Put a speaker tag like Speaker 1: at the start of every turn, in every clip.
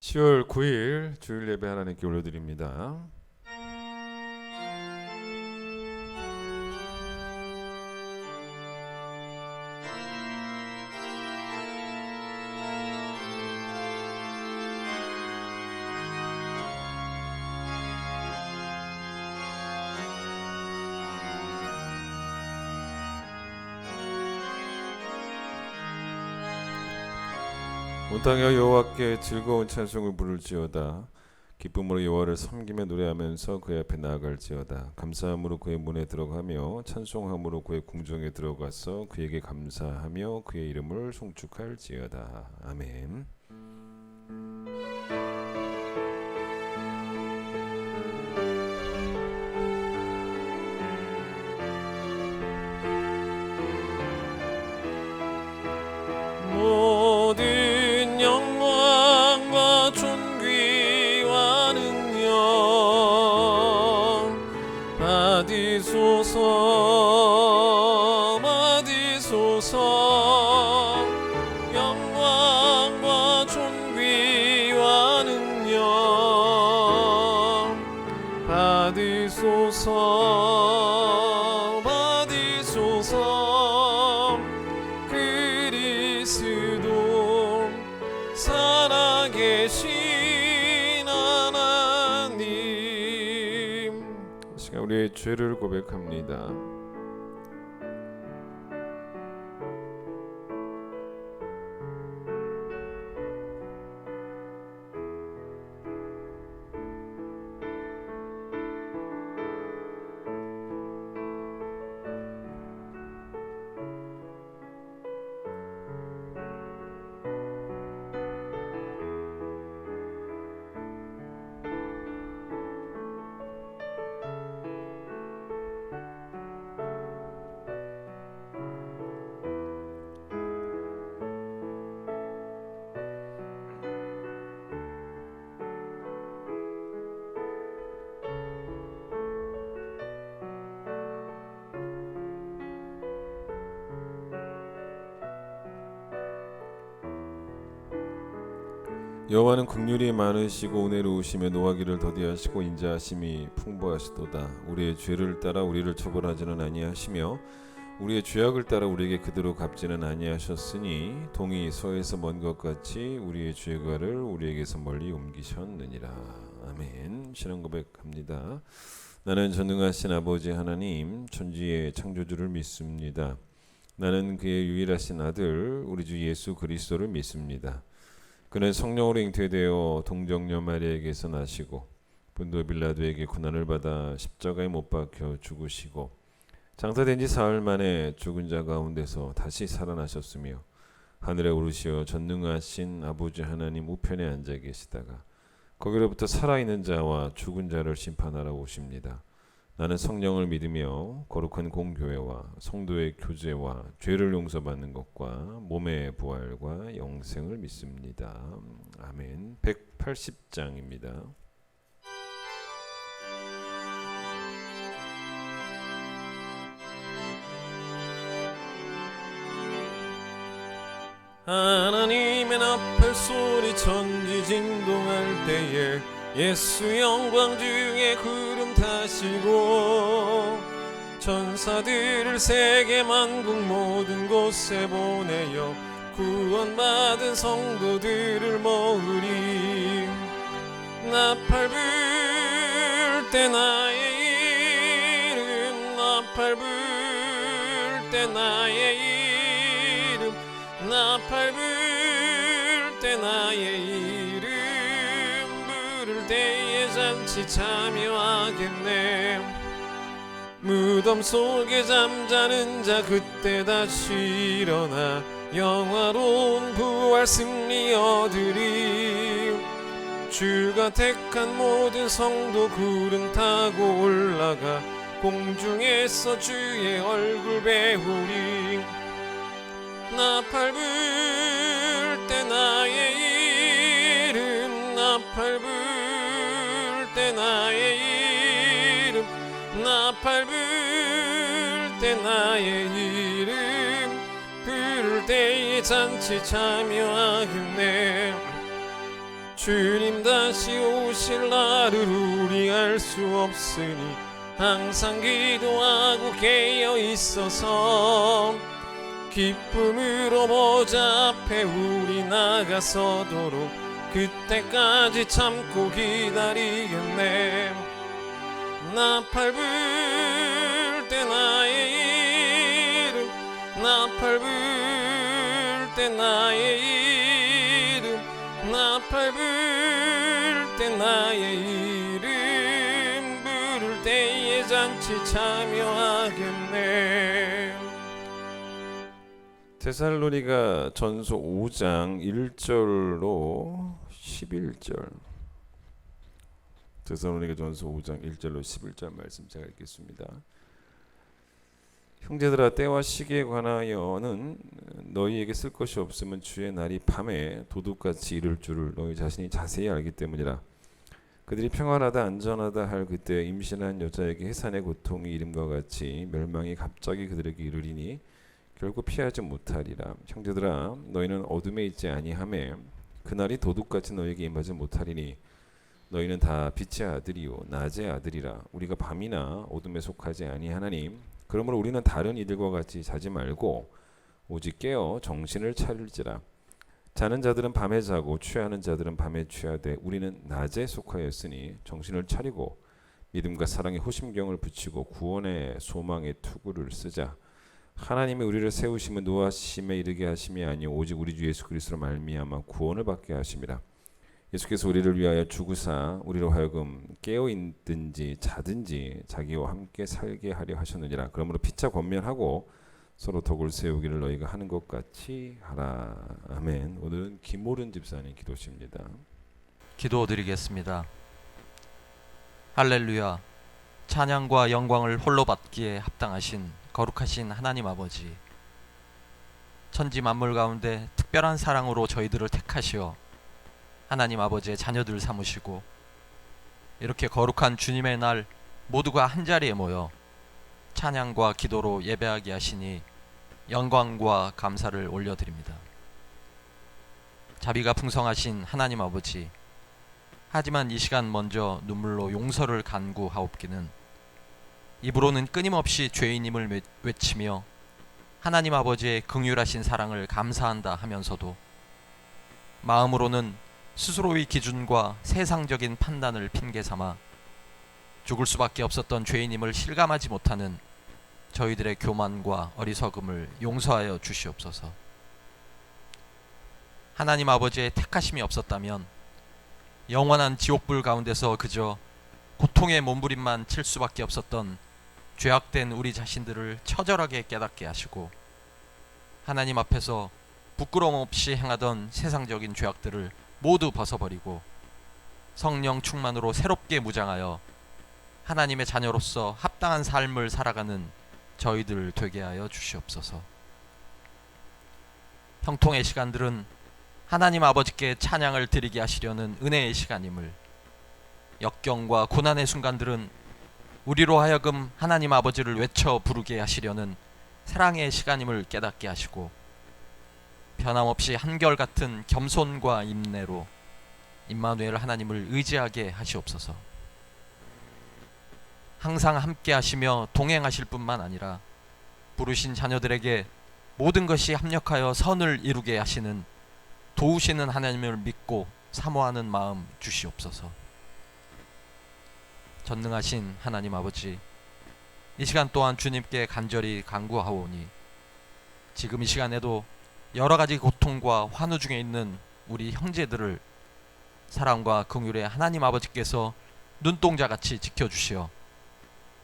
Speaker 1: 10월 9일 주일 예배 하나님께 올려드립니다. 온 땅에 여호와께 즐거운 찬송을 부를지어다. 기쁨으로 여호와를 섬기며 노래하면서 그의 앞에 나아갈지어다. 감사함으로 그의 문에 들어가며 찬송함으로 그의 궁정에 들어가서 그에게 감사하며 그의 이름을 송축할지어다. 아멘.
Speaker 2: 모든 영광과 존귀와 능력 받으소서 받으소서. 영광과 존귀와 능력 받으소서 받으소서. 그리스도 살아계신 하나님.
Speaker 1: 이 시간 우리의 죄를 고백합니다. 여호와는 긍휼이 많으시고 은혜로우시며 노하기를 더디하시고 인자하심이 풍부하시도다. 우리의 죄를 따라 우리를 처벌하지는 아니하시며 우리의 죄악을 따라 우리에게 그대로 갚지는 아니하셨으니 동이 서에서 먼 것 같이 우리의 죄가를 우리에게서 멀리 옮기셨느니라. 아멘. 신앙 고백합니다. 나는 전능하신 아버지 하나님 천지의 창조주를 믿습니다. 나는 그의 유일하신 아들 우리 주 예수 그리스도를 믿습니다. 그는 성령으로 잉태되어 동정녀 마리아에게서 나시고 본도 빌라도에게 고난을 받아 십자가에 못 박혀 죽으시고 장사된 지 사흘 만에 죽은 자 가운데서 다시 살아나셨으며 하늘에 오르시어 전능하신 아버지 하나님 우편에 앉아 계시다가 거기로부터 살아있는 자와 죽은 자를 심판하러 오십니다. 나는 성령을 믿으며 거룩한 공교회와 성도의 교제와 죄를 용서받는 것과 몸의 부활과 영생을 믿습니다. 아멘. 180장입니다.
Speaker 2: 하나님의 나팔 소리 천지진동할 때에 예수 영광 중에 구름 타시고 천사들을 세계 만국 모든 곳에 보내어 구원받은 성도들을 모으리. 나팔 불 때 나의 이름 나팔 불 때 나의 이름 나팔 불 때 나의 이름 부를 때에 잔치 참여하겠네. 무덤 속에 잠자는 자 그때 다시 일어나 영화로운 부활 승리 얻으리. 주가 택한 모든 성도 구름 타고 올라가 공중에서 주의 얼굴 배우리. 나팔 불 때 나의 이름 나팔 불 때 나의 이름 나팔 불 때 나의 이름 부를 때에 잔치 참여하겠네. 주님 다시 오실 날을 우리 알 수 없으니 항상 기도하고 깨어 있어서 기쁨으로 보좌 앞에 우리 나가서도록 그때까지 참고 기다리겠네. 나팔 불 때 나의 이름, 나팔 불 때 나의 이름, 나팔 불 때 나의 이름 부를 때에 잔치 참여하겠네.
Speaker 1: 데살로니가 전서 5장 1절로 11절. 데살로니가 전서 5장 1절로 11절 말씀 제가 읽겠습니다. 형제들아, 때와 시기에 관하여는 너희에게 쓸 것이 없으면 주의 날이 밤에 도둑같이 이를 줄을 너희 자신이 자세히 알기 때문이라. 그들이 평안하다 안전하다 할 그때 임신한 여자에게 해산의 고통이 이름과 같이 멸망이 갑자기 그들에게 이르리니 결국 피하지 못하리라. 형제들아, 너희는 어둠에 있지 아니하매 그날이 도둑같이 너희에게 임하지 못하리니 너희는 다 빛의 아들이요 낮의 아들이라. 우리가 밤이나 어둠에 속하지 아니하나니 그러므로 우리는 다른 이들과 같이 자지 말고 오직 깨어 정신을 차릴지라. 자는 자들은 밤에 자고 취하는 자들은 밤에 취하되 우리는 낮에 속하였으니 정신을 차리고 믿음과 사랑의 호심경을 붙이고 구원의 소망의 투구를 쓰자. 하나님이 우리를 세우심은 노하심에 이르게 하심이 아니요 오직 우리 주 예수 그리스도로 말미암아 구원을 받게 하심이라. 예수께서 우리를 위하여 죽으사 우리로 하여금 깨어 있든지 자든지 자기와 함께 살게 하려 하셨느니라. 그러므로 피차 권면하고 서로 덕을 세우기를 너희가 하는 것 같이 하라. 아멘. 오늘은 김오른 집사님 기도십니다.
Speaker 3: 기도드리겠습니다. 할렐루야. 찬양과 영광을 홀로 받기에 합당하신 거룩하신 하나님 아버지, 천지 만물 가운데 특별한 사랑으로 저희들을 택하시어 하나님 아버지의 자녀들 삼으시고 이렇게 거룩한 주님의 날 모두가 한자리에 모여 찬양과 기도로 예배하게 하시니 영광과 감사를 올려드립니다. 자비가 풍성하신 하나님 아버지, 하지만 이 시간 먼저 눈물로 용서를 간구하옵기는 입으로는 끊임없이 죄인임을 외치며 하나님 아버지의 긍휼하신 사랑을 감사한다 하면서도 마음으로는 스스로의 기준과 세상적인 판단을 핑계삼아 죽을 수밖에 없었던 죄인임을 실감하지 못하는 저희들의 교만과 어리석음을 용서하여 주시옵소서. 하나님 아버지의 택하심이 없었다면 영원한 지옥불 가운데서 그저 고통의 몸부림만 칠 수밖에 없었던 죄악된 우리 자신들을 처절하게 깨닫게 하시고 하나님 앞에서 부끄러움 없이 행하던 세상적인 죄악들을 모두 벗어버리고 성령 충만으로 새롭게 무장하여 하나님의 자녀로서 합당한 삶을 살아가는 저희들 되게 하여 주시옵소서. 형통의 시간들은 하나님 아버지께 찬양을 드리게 하시려는 은혜의 시간임을, 역경과 고난의 순간들은 우리로 하여금 하나님 아버지를 외쳐 부르게 하시려는 사랑의 시간임을 깨닫게 하시고 변함없이 한결같은 겸손과 인내로 임마누엘 하나님을 의지하게 하시옵소서. 항상 함께 하시며 동행하실 뿐만 아니라 부르신 자녀들에게 모든 것이 합력하여 선을 이루게 하시는 도우시는 하나님을 믿고 사모하는 마음 주시옵소서. 전능하신 하나님 아버지, 이 시간 또한 주님께 간절히 간구하오니 지금 이 시간에도 여러가지 고통과 환우 중에 있는 우리 형제들을 사랑과 긍휼의 하나님 아버지께서 눈동자같이 지켜주시어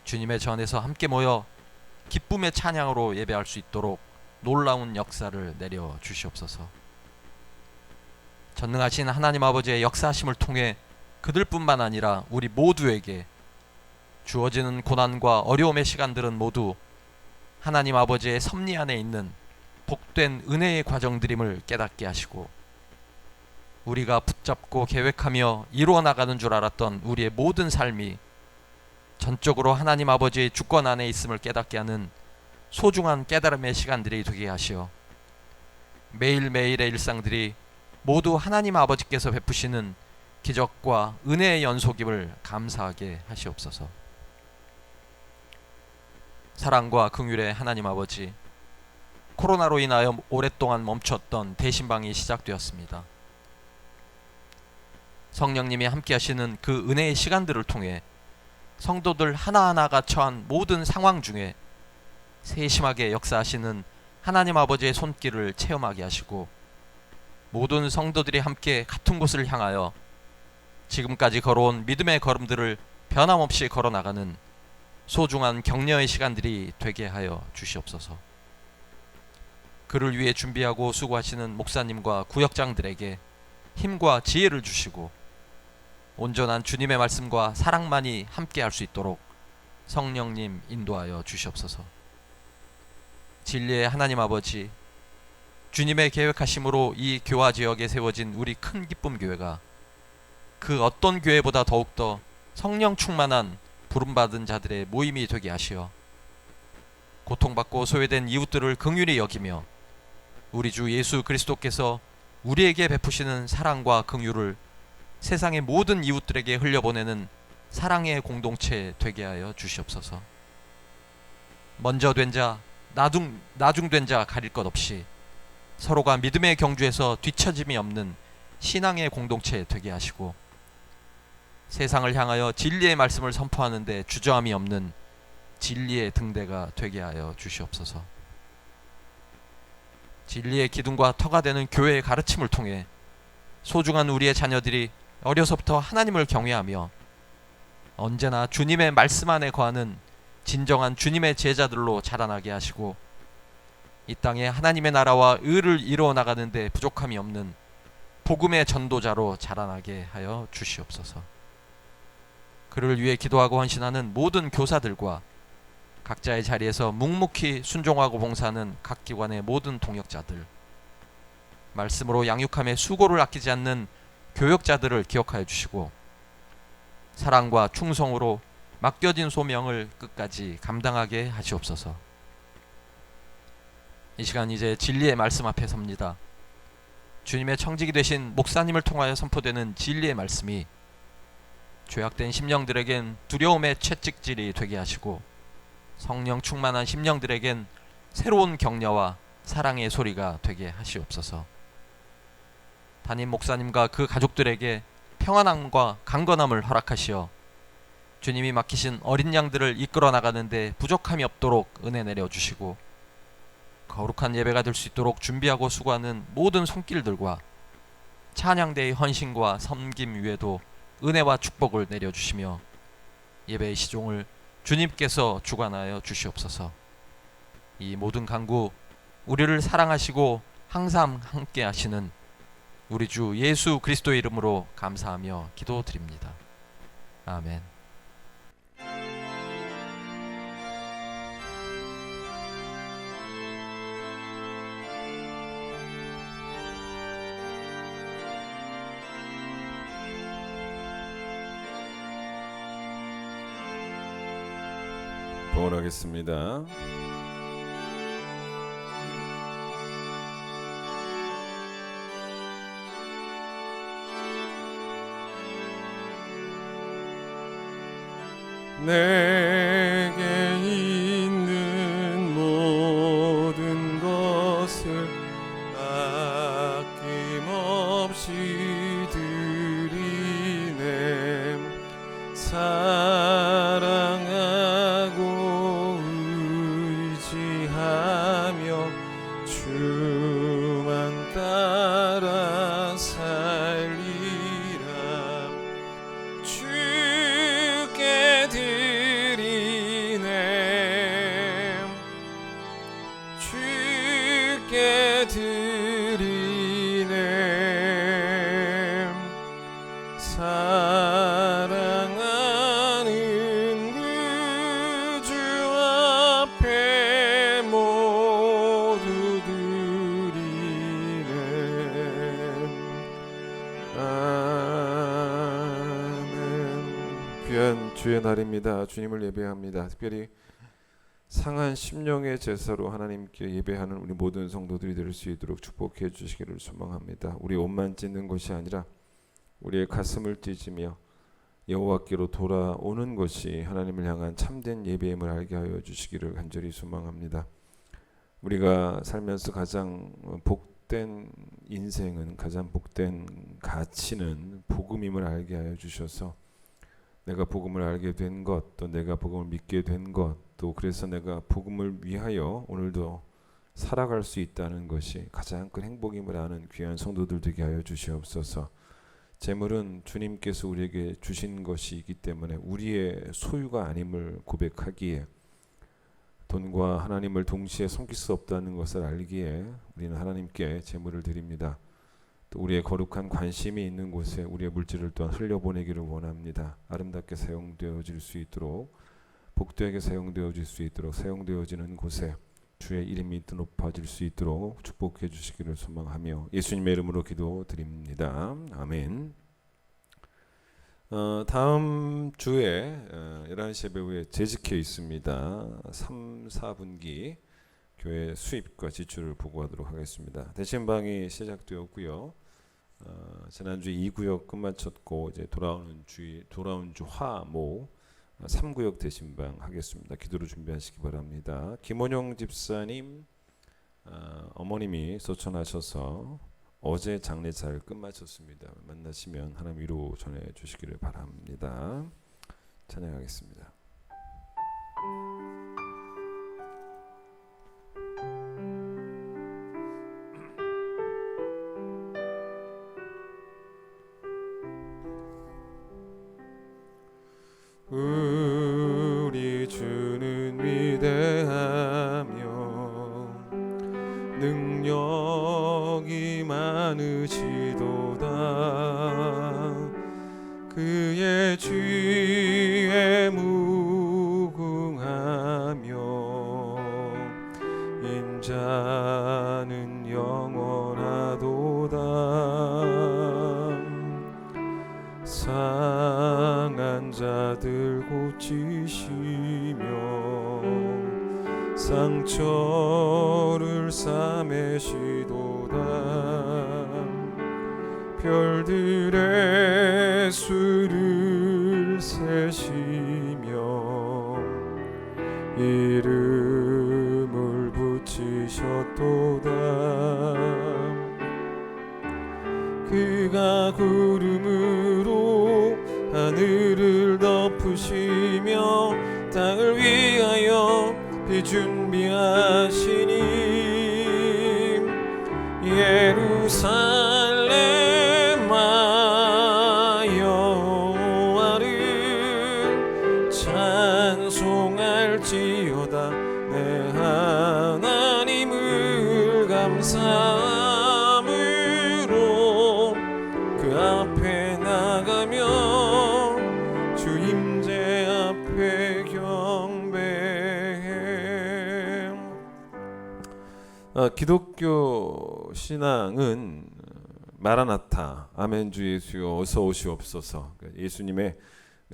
Speaker 3: 주님의 전에서 함께 모여 기쁨의 찬양으로 예배할 수 있도록 놀라운 역사를 내려 주시옵소서. 전능하신 하나님 아버지의 역사하심을 통해 그들뿐만 아니라 우리 모두에게 주어지는 고난과 어려움의 시간들은 모두 하나님 아버지의 섭리 안에 있는 복된 은혜의 과정들임을 깨닫게 하시고 우리가 붙잡고 계획하며 이루어 나가는 줄 알았던 우리의 모든 삶이 전적으로 하나님 아버지의 주권 안에 있음을 깨닫게 하는 소중한 깨달음의 시간들이 되게 하시어 매일매일의 일상들이 모두 하나님 아버지께서 베푸시는 기적과 은혜의 연속임을 감사하게 하시옵소서. 사랑과 긍휼의 하나님 아버지, 코로나로 인하여 오랫동안 멈췄던 대신방이 시작되었습니다. 성령님이 함께 하시는 그 은혜의 시간들을 통해 성도들 하나하나가 처한 모든 상황 중에 세심하게 역사하시는 하나님 아버지의 손길을 체험하게 하시고, 모든 성도들이 함께 같은 곳을 향하여 지금까지 걸어온 믿음의 걸음들을 변함없이 걸어나가는 소중한 격려의 시간들이 되게 하여 주시옵소서. 그를 위해 준비하고 수고하시는 목사님과 구역장들에게 힘과 지혜를 주시고, 온전한 주님의 말씀과 사랑만이 함께 할 수 있도록 성령님 인도하여 주시옵소서. 진리의 하나님 아버지, 주님의 계획하심으로 이 교화 지역에 세워진 우리 큰 기쁨 교회가 그 어떤 교회보다 더욱더 성령 충만한 부름받은 자들의 모임이 되게 하시어 고통받고 소외된 이웃들을 긍휼히 여기며 우리 주 예수 그리스도께서 우리에게 베푸시는 사랑과 긍휼을 세상의 모든 이웃들에게 흘려보내는 사랑의 공동체 되게 하여 주시옵소서. 먼저 된 자, 나중된 자 가릴 것 없이 서로가 믿음의 경주에서 뒤처짐이 없는 신앙의 공동체 되게 하시고, 세상을 향하여 진리의 말씀을 선포하는데 주저함이 없는 진리의 등대가 되게 하여 주시옵소서. 진리의 기둥과 터가 되는 교회의 가르침을 통해 소중한 우리의 자녀들이 어려서부터 하나님을 경외하며 언제나 주님의 말씀 안에 거하는 진정한 주님의 제자들로 자라나게 하시고, 이 땅에 하나님의 나라와 의를 이루어 나가는데 부족함이 없는 복음의 전도자로 자라나게 하여 주시옵소서. 그를 위해 기도하고 헌신하는 모든 교사들과 각자의 자리에서 묵묵히 순종하고 봉사하는 각 기관의 모든 동역자들, 말씀으로 양육함에 수고를 아끼지 않는 교역자들을 기억하여 주시고, 사랑과 충성으로 맡겨진 소명을 끝까지 감당하게 하시옵소서. 이 시간 이제 진리의 말씀 앞에 섭니다. 주님의 청직이 되신 목사님을 통하여 선포되는 진리의 말씀이 죄악된 심령들에겐 두려움의 채찍질이 되게 하시고, 성령 충만한 심령들에겐 새로운 격려와 사랑의 소리가 되게 하시옵소서. 담임 목사님과 그 가족들에게 평안함과 강건함을 허락하시어 주님이 맡기신 어린 양들을 이끌어 나가는데 부족함이 없도록 은혜 내려주시고, 거룩한 예배가 될 수 있도록 준비하고 수고하는 모든 손길들과 찬양대의 헌신과 섬김 위에도 은혜와 축복을 내려주시며 예배의 시종을 주님께서 주관하여 주시옵소서. 이 모든 간구 우리를 사랑하시고 항상 함께 하시는 우리 주 예수 그리스도의 이름으로 감사하며 기도드립니다. 아멘.
Speaker 1: 봉헌하겠습니다.
Speaker 2: 내게 있는 모든 것을 아낌없이 드리네. 사랑하고 의지하며 주만 따라 살리라. 주께 드리네. 주께 드리네. 사랑하는 구주 앞에 모두 드리네. 아멘.
Speaker 1: 귀한 주의 날입니다. 주님을 예배합니다. 특별히 상한 심령의 제사로 하나님께 예배하는 우리 모든 성도들이 될 수 있도록 축복해 주시기를 소망합니다. 우리 옷만 찢는 것이 아니라 우리의 가슴을 찢으며 여호와께로 돌아오는 것이 하나님을 향한 참된 예배임을 알게 하여 주시기를 간절히 소망합니다. 우리가 살면서 가장 복된 인생은, 가장 복된 가치는 복음임을 알게 하여 주셔서 내가 복음을 알게 된 것, 또 내가 복음을 믿게 된 것, 또 그래서 내가 복음을 위하여 오늘도 살아갈 수 있다는 것이 가장 큰 행복임을 아는 귀한 성도들 되게 하여 주시옵소서. 재물은 주님께서 우리에게 주신 것이기 때문에 우리의 소유가 아님을 고백하기에, 돈과 하나님을 동시에 섬길 수 없다는 것을 알기에 우리는 하나님께 재물을 드립니다. 또 우리의 거룩한 관심이 있는 곳에 우리의 물질을 또한 흘려보내기를 원합니다. 아름답게 사용되어질 수 있도록, 복되게 사용되어질 수 있도록, 사용되어지는 곳에 주의 이름이 높아질 수 있도록 축복해 주시기를 소망하며 예수님의 이름으로 기도드립니다. 아멘. 다음 주에 11시 예배 후에 재직회 있습니다. 3, 4분기 교회 수입과 지출을 보고하도록 하겠습니다. 대신방이 시작되었고요. 지난주 2구역 끝마쳤고 이제 돌아온 주 화목 3구역 대신방 하겠습니다. 기도로 준비하시기 바랍니다. 김원용 집사님 어머님이 소천하셔서 어제 장례 잘 끝마쳤습니다. 만나시면 하나님 위로 전해 주시기를 바랍니다. 찬양하겠습니다.
Speaker 2: 우리 주는 위대하며 능력이 많으시도다. 그의 지혜 무궁하며 인자는 영원하도다. 상한 자들 고치시며 상처를 싸매시도다. 별들의 수를 세시며 이름을 붙이셨도다. 그가 구름으로 하늘을 덮으시며 땅을 위하여 비 준비하시니 예루살렘아 여호와를 찬송할지어다. 내 하나님을 감사함으로 그 앞에 나가며 주 임재 앞에 경배해. 기독교 신앙은 마라나타, 아멘 주 예수여 어서 오시옵소서, 예수님의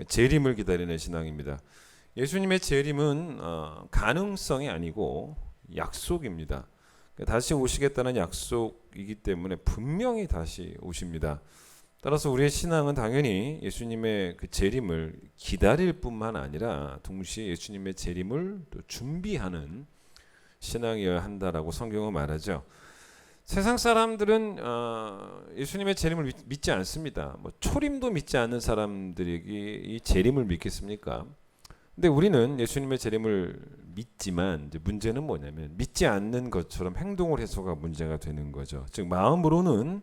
Speaker 2: 재림을 기다리는 신앙입니다. 예수님의 재림은 가능성이 아니고 약속입니다. 다시 오시겠다는 약속이기 때문에 분명히 다시 오십니다. 따라서 우리의 신앙은 당연히 예수님의 그 재림을 기다릴 뿐만 아니라 동시에 예수님의 재림을 또 준비하는 신앙이어야 한다라고 성경은 말하죠. 세상 사람들은 예수님의 재림을 믿지 않습니다. 뭐 초림도 믿지 않는 사람들에게 이 재림을 믿겠습니까? 근데 우리는 예수님의 재림을 믿지만 이제 문제는 뭐냐면 믿지 않는 것처럼 행동을 해서가 문제가 되는 거죠. 즉 마음으로는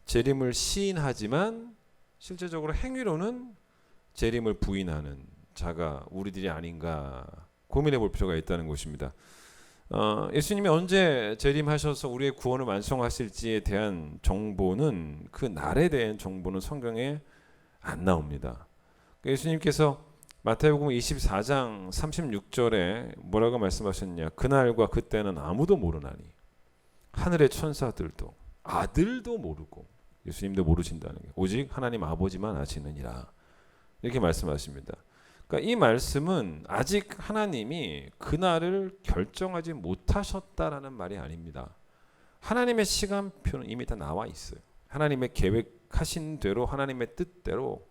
Speaker 2: 재림을 시인하지만 실제적으로 행위로는 재림을 부인하는 자가 우리들이 아닌가 고민해 볼 필요가 있다는 것입니다. 예수님이 언제 재림하셔서 우리의 구원을 완성하실지에 대한 정보는, 그 날에 대한 정보는 성경에 안 나옵니다. 예수님께서 마태복음 24장 36절에 뭐라고 말씀하셨냐? 그날과 그때는 아무도 모르나니 하늘의 천사들도 아들도 모르고, 예수님도 모르신다는 게 오직 하나님 아버지만 아시느니라, 이렇게 말씀하십니다. 그러니까 이 말씀은 아직 하나님이 그날을 결정하지 못하셨다라는 말이 아닙니다. 하나님의 시간표는 이미 다 나와 있어요. 하나님의 계획 계획하신 대로 하나님의 뜻대로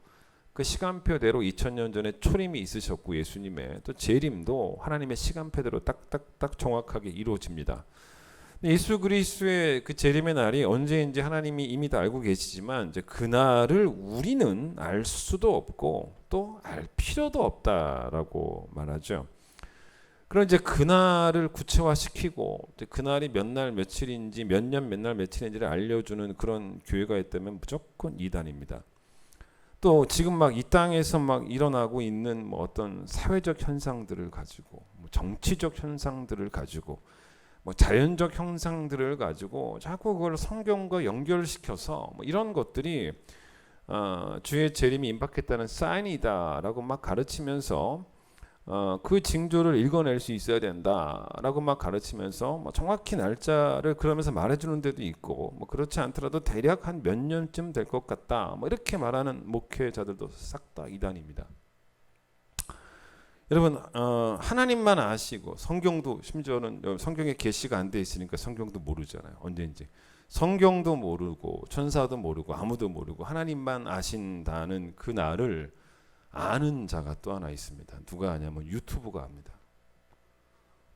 Speaker 2: 그 시간표대로 2000년 전에 초림이 있으셨고 예수님의 또 재림도 하나님의 시간표대로 딱딱딱 정확하게 이루어집니다. 예수 그리스도의 그 재림의 날이 언제인지 하나님이 이미 다 알고 계시지만 이제 그 날을 우리는 알 수도 없고 또 알 필요도 없다라고 말하죠. 그럼 이제 그 날을 구체화시키고 이제 그 날이 몇 날 며칠인지 몇 년 몇 날 며칠인지를 알려주는 그런 교회가 있다면 무조건 이단입니다. 또 지금 막 이 땅에서 막 일어나고 있는 뭐 어떤 사회적 현상들을 가지고 뭐 정치적 현상들을 가지고 뭐 자연적 현상들을 가지고 자꾸 그걸 성경과 연결시켜서 뭐 이런 것들이 주의 재림이 임박했다는 사인이다라고 막 가르치면서 그 징조를 읽어낼 수 있어야 된다라고 막 가르치면서 뭐 정확히 날짜를 그러면서 말해주는 데도 있고 뭐 그렇지 않더라도 대략 한 몇 년쯤 될 것 같다 뭐 이렇게 말하는 목회자들도 싹 다 이단입니다. 여러분 하나님만 아시고 성경도 심지어는 성경에 계시가 안 돼 있으니까 성경도 모르잖아요. 언제인지 성경도 모르고 천사도 모르고 아무도 모르고 하나님만 아신다는 그 날을 아는 자가 또 하나 있습니다. 누가 아냐면 유튜브가 압니다.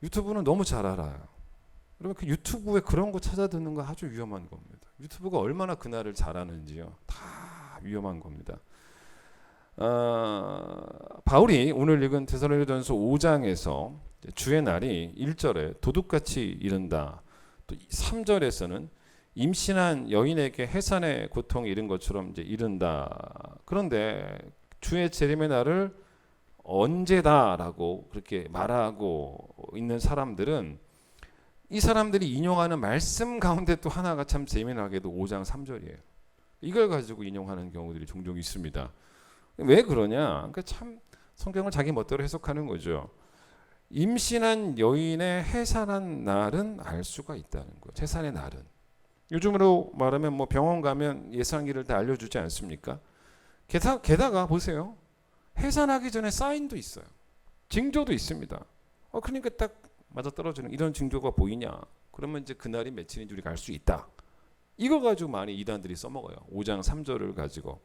Speaker 2: 유튜브는 너무 잘 알아요. 여러분 그 유튜브에 그런 거 찾아 듣는 거 아주 위험한 겁니다. 유튜브가 얼마나 그 날을 잘 아는지요. 다 위험한 겁니다. 바울이 오늘 읽은 데살로니가전서 5장에서 주의 날이 1절에 도둑같이 이른다. 또 3절에서는 임신한 여인에게 해산의 고통이 이른 것처럼 이제 이른다. 그런데 주의 재림의 날을 언제다라고 그렇게 말하고 있는 사람들은 이 사람들이 인용하는 말씀 가운데 또 하나가 참 재미나게도 5장 3절이에요. 이걸 가지고 인용하는 경우들이 종종 있습니다. 왜 그러냐? 그러니까 참 성경을 자기 멋대로 해석하는 거죠. 임신한 여인의 해산한 날은 알 수가 있다는 거예요. 해산의 날은. 요즘으로 말하면 뭐 병원 가면 예상일을 다 알려주지 않습니까? 게다가 보세요. 해산하기 전에 사인도 있어요. 징조도 있습니다. 그러니까 딱 맞아떨어지는 이런 징조가 보이냐? 그러면 이제 그날이 며칠인지 우리가 알 수 있다. 이거 가지고 많이 이단들이 써먹어요. 5장 3절을 가지고.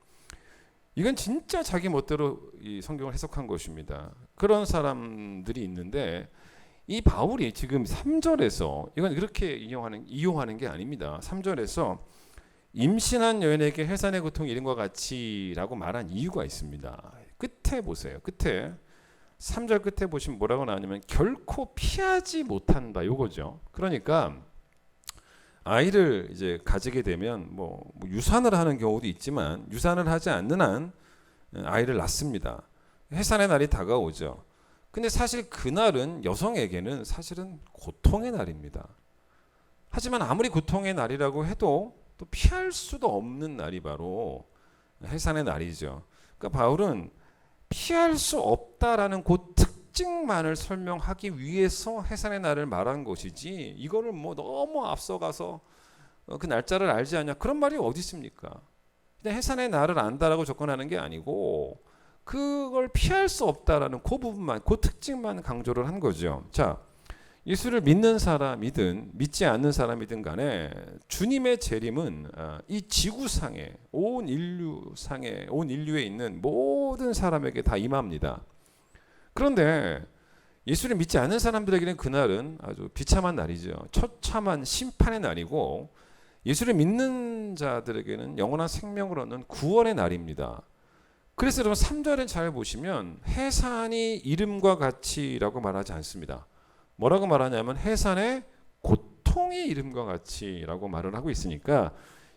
Speaker 2: 이건 진짜 자기 멋대로 이 성경을 해석한 것입니다. 그런 사람들이 있는데 이 바울이 지금 3절에서 이건 그렇게 이용하는 게 아닙니다. 3절에서 임신한 여인에게 해산의 고통이 이른 것 같이라고 말한 이유가 있습니다. 끝에 보세요. 끝에 3절 끝에 보시면 뭐라고 나오냐면 결코 피하지 못한다 요거죠. 그러니까 아이를 이제 가지게 되면 뭐 유산을 하는 경우도 있지만 유산을 하지 않는 한 아이를 낳습니다. 해산의 날이 다가오죠. 근데 사실 그날은 여성에게는 사실은 고통의 날입니다. 하지만 아무리 고통의 날이라고 해도 또 피할 수도 없는 날이 바로 해산의 날이죠. 그러니까 바울은 피할 수 없다라는 그 특징만을 설명하기 위해서 해산의 날을 말한 것이지 이거를 뭐 너무 앞서가서 그 날짜를 알지 않냐 그런 말이 어디 있습니까? 그냥 해산의 날을 안다라고 접근하는 게 아니고 그걸 피할 수 없다라는 그 부분만 그 특징만 강조를 한 거죠. 자, 예수를 믿는 사람이든 믿지 않는 사람이든 간에 주님의 재림은 이 지구상에 온 인류에 있는 모든 사람에게 다 임합니다. 그런데 예수를 믿지 않는 사람들에게는 그날은 아주 비참한 날이죠. 처참한 심판의 날이고 예수를 믿는 자들에게는 영원한 생명을 얻는 구원의 날입니다. 그래서 여러분 3절에 잘 보시면 해산이 이름과 같이라고 말하지 않습니다. 뭐라고 말하냐면 해산의 고통이 이름과 같이라고 말을 하고 있으니까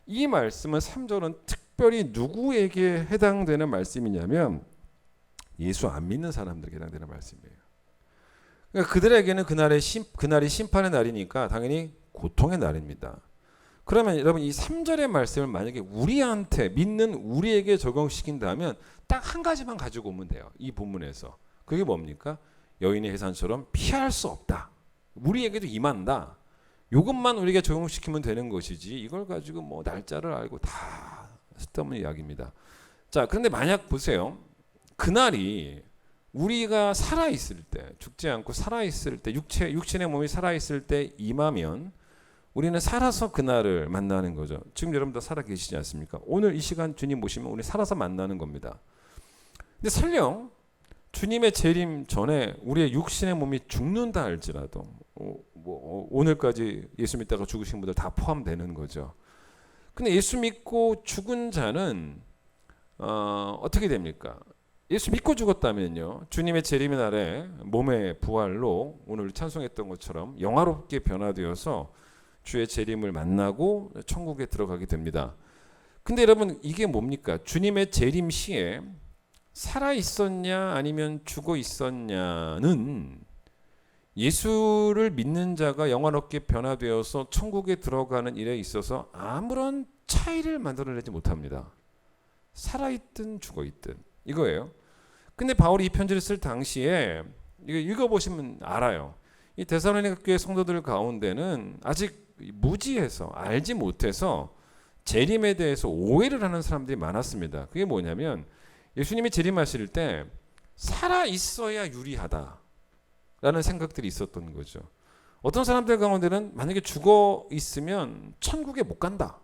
Speaker 2: 이 말씀은 3절은 특별히 누구에게 해당되는 말씀이냐면 예수 안 믿는 사람들에게 해당되는 말씀이에요. 그러니까 그들에게는 그날이 심판의 날이니까 당연히 고통의 날입니다. 그러면 여러분 이 3절의 말씀을 만약에 우리한테 믿는 우리에게 적용시킨다면 딱 한 가지만 가지고 오면 돼요. 이 본문에서. 그게 뭡니까? 여인의 해산처럼 피할 수 없다. 우리에게도 임한다. 이것만 우리가 적용시키면 되는 것이지 이걸 가지고 뭐 날짜를 알고 다 쓸데없는 이야기입니다. 자, 그런데 만약 보세요. 그날이 우리가 살아있을 때 죽지 않고 살아있을 때 육신의 몸이 살아있을 때 임하면 우리는 살아서 그날을 만나는 거죠. 지금 여러분들 살아 계시지 않습니까? 오늘 이 시간 주님 모시면 우리 살아서 만나는 겁니다. 근데 설령 주님의 재림 전에 우리의 육신의 몸이 죽는다 할지라도 오늘까지 예수 믿다가 죽으신 분들 다 포함되는 거죠. 근데 예수 믿고 죽은 자는 어떻게 됩니까? 예수 믿고 죽었다면요, 주님의 재림의 날에 몸의 부활로 오늘 찬송했던 것처럼 영화롭게 변화되어서 주의 재림을 만나고 천국에 들어가게 됩니다. 근데 여러분, 이게 뭡니까? 주님의 재림 시에 살아 있었냐 아니면 죽어 있었냐는 예수를 믿는 자가 영화롭게 변화되어서 천국에 들어가는 일에 있어서 아무런 차이를 만들어내지 못합니다. 살아있든 죽어있든 이거예요. 근데 바울이 이 편지를 쓸 당시에 이거 읽어보시면 알아요. 이 데살로니가 교회 성도들 가운데는 아직 무지해서 알지 못해서 재림에 대해서 오해를 하는 사람들이 많았습니다. 그게 뭐냐면 예수님이 재림하실 때 살아있어야 유리하다 라는 생각들이 있었던 거죠. 어떤 사람들 가운데는 만약에 죽어 있으면 천국에 못 간다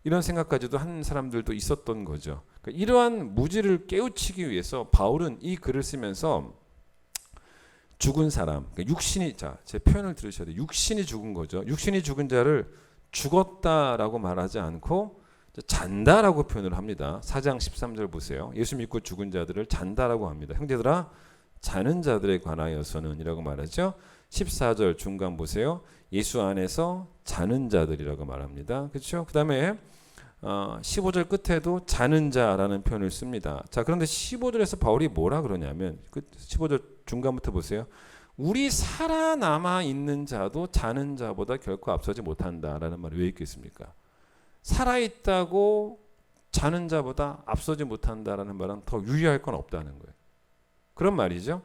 Speaker 2: 이런 생각까지도 한 사람들도 있었던 거죠. 그러니까 이러한 무지를 깨우치기 위해서 바울은 이 글을 쓰면서 죽은 사람, 그러니까 육신이, 자, 제 표현을 들으셔야 돼요. 육신이 죽은 거죠. 육신이 죽은 자를 죽었다라고 말하지 않고 잔다라고 표현을 합니다. 4장 13절 보세요. 예수 믿고 죽은 자들을 잔다라고 합니다. 형제들아, 자는 자들에 관하여서는 이라고 말하죠. 14절 중간 보세요. 예수 안에서 자는 자들이라고 말합니다. 그렇죠? 그 다음에 15절 끝에도 자는 자라는 표현을 씁니다. 자, 그런데 15절에서 바울이 뭐라 그러냐면 15절 중간부터 보세요. 우리 살아남아 있는 자도 자는 자보다 결코 앞서지 못한다라는 말이 왜 있겠습니까? 살아있다고 자는 자보다 앞서지 못한다라는 말은 더 유리할 건 없다는 거예요. 그런 말이죠.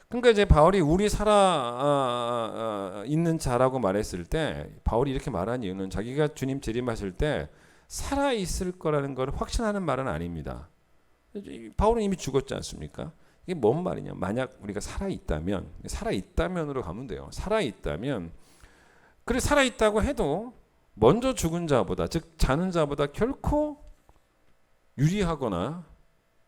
Speaker 2: 그러니까 이제 바울이 우리 살아 있는 자라고 말했을 때 바울이 이렇게 말한 이유는 자기가 주님 재림하실 때 살아 있을 거라는 걸 확신하는 말은 아닙니다. 바울은 이미 죽었지 않습니까? 이게 뭔 말이냐? 만약 우리가 살아 있다면으로 가면 돼요. 살아 있다면, 그래 살아 있다고 해도 먼저 죽은 자보다, 즉 자는 자보다 결코 유리하거나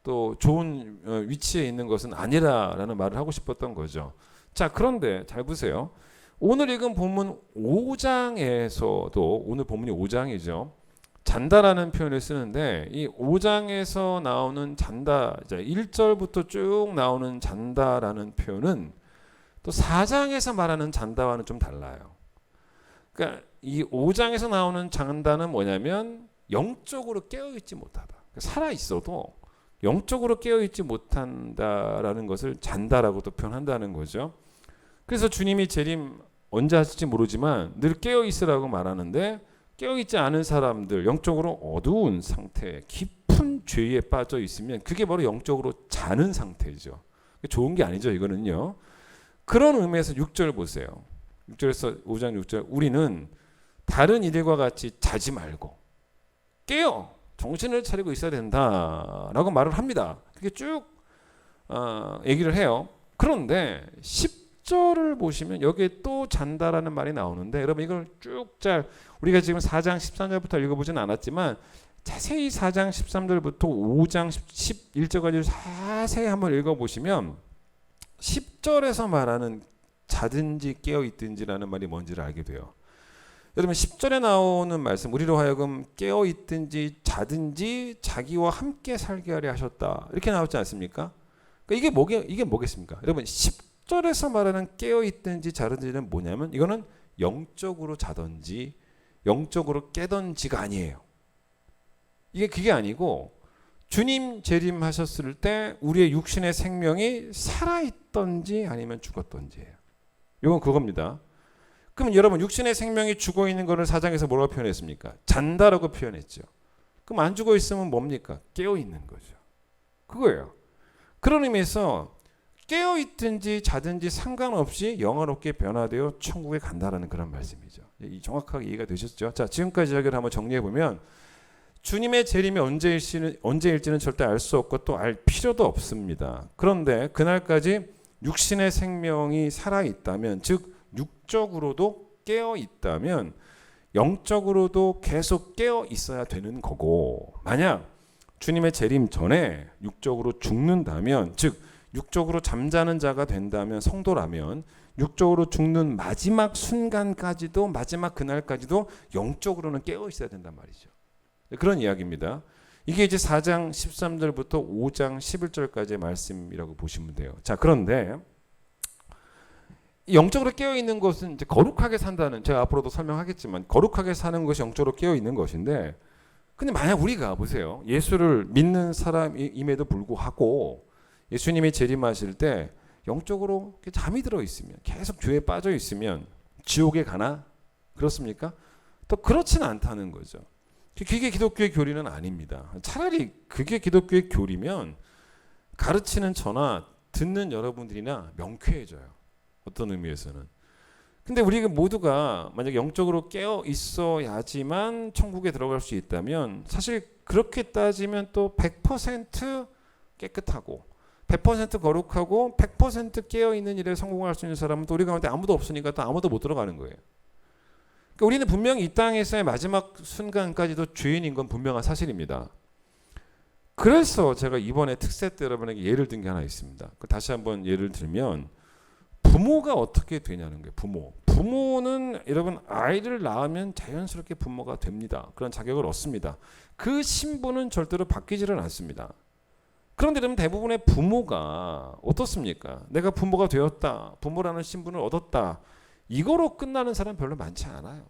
Speaker 2: 또 좋은 위치에 있는 것은 아니라라는 말을 하고 싶었던 거죠. 자, 그런데 잘 보세요. 오늘 읽은 본문 5장에서도, 오늘 본문이 5장이죠. 잔다라는 표현을 쓰는데 이 5장에서 나오는 잔다, 1절부터 쭉 나오는 잔다라는 표현은 또 4장에서 말하는 잔다와는 좀 달라요. 그러니까 이 5장에서 나오는 잔다는 뭐냐면 영적으로 깨어있지 못하다. 살아 있어도 영적으로 깨어있지 못한다라는 것을 잔다라고도 표현한다는 거죠. 그래서 주님이 재림 언제 하실지 모르지만 늘 깨어있으라고 말하는데, 깨어있지 않은 사람들, 영적으로 어두운 상태, 깊은 죄에 빠져 있으면 그게 바로 영적으로 자는 상태죠. 좋은 게 아니죠, 이거는요. 그런 의미에서 6절 보세요. 6절에서 5장 6절, 우리는 다른 이들과 같이 자지 말고 깨어 정신을 차리고 있어야 된다라고 말을 합니다. 그렇게 쭉 얘기를 해요. 그런데 10절을 보시면 여기에 또 잔다라는 말이 나오는데, 여러분 이걸 쭉 우리가 지금 4장 13절부터 읽어보진 않았지만 자세히 4장 13절부터 5장 11절까지 자세히 한번 읽어보시면 10절에서 말하는 자든지 깨어있든지라는 말이 뭔지를 알게 돼요. 여러분 10절에 나오는 말씀, 우리로 하여금 깨어있든지 자든지 자기와 함께 살게 하려 하셨다, 이렇게 나오지 않습니까? 그러니까 이게 뭐겠습니까? 여러분 10절에서 말하는 깨어있든지 자든지는 뭐냐면 이거는 영적으로 자든지 영적으로 깨든지가 아니에요. 그게 아니고 주님 재림하셨을 때 우리의 육신의 생명이 살아있던지 아니면 죽었던지예요. 이건 그겁니다. 그럼 여러분 육신의 생명이 죽어 있는 것을 4장에서 뭐라고 표현했습니까? 잔다라고 표현했죠. 그럼 안 죽어 있으면 뭡니까? 깨어 있는 거죠. 그거예요. 그런 의미에서 깨어 있든지 자든지 상관없이 영화롭게 변화되어 천국에 간다라는 그런 말씀이죠. 정확하게 이해가 되셨죠? 자, 지금까지 이야기를 한번 정리해 보면 주님의 재림이 언제일지는 절대 알 수 없고 또 알 필요도 없습니다. 그런데 그날까지 육신의 생명이 살아 있다면, 즉 육적으로도 깨어 있다면 영적으로도 계속 깨어 있어야 되는 거고, 만약 주님의 재림 전에 육적으로 죽는다면, 즉 육적으로 잠자는 자가 된다면, 성도라면 육적으로 죽는 마지막 순간까지도, 마지막 그날까지도 영적으로는 깨어 있어야 된단 말이죠. 그런 이야기입니다. 이게 이제 4장 13절부터 5장 11절까지의 말씀이라고 보시면 돼요. 자, 그런데 영적으로 깨어 있는 것은 이제 거룩하게 산다는, 제가 앞으로도 설명하겠지만 거룩하게 사는 것이 영적으로 깨어 있는 것인데, 근데 만약 우리가 보세요, 예수를 믿는 사람임에도 불구하고 예수님이 재림하실 때 영적으로 잠이 들어 있으면, 계속 죄에 빠져 있으면 지옥에 가나? 그렇습니까? 또 그렇지는 않다는 거죠. 그게 기독교의 교리는 아닙니다. 차라리 그게 기독교의 교리면 가르치는 저나 듣는 여러분들이나 명쾌해져요. 어떤 의미에서는. 근데 우리가 모두가 만약 영적으로 깨어 있어야지만 천국에 들어갈 수 있다면, 사실 그렇게 따지면 또 100% 깨끗하고 100% 거룩하고 100% 깨어 있는 일에 성공할 수 있는 사람은 또 우리 가운데 아무도 없으니까 또 아무도 못 들어가는 거예요. 그러니까 우리는 분명히 이 땅에서의 마지막 순간까지도 죄인인 건 분명한 사실입니다. 그래서 제가 이번에 특세 때 여러분에게 예를 든 게 하나 있습니다. 다시 한번 예를 들면, 부모가 어떻게 되냐는 거예요. 부모는 여러분 아이를 낳으면 자연스럽게 부모가 됩니다. 그런 자격을 얻습니다. 그 신분은 절대로 바뀌지는 않습니다. 그런데 여러분 대부분의 부모가 어떻습니까? 내가 부모가 되었다, 부모라는 신분을 얻었다, 이거로 끝나는 사람 별로 많지 않아요.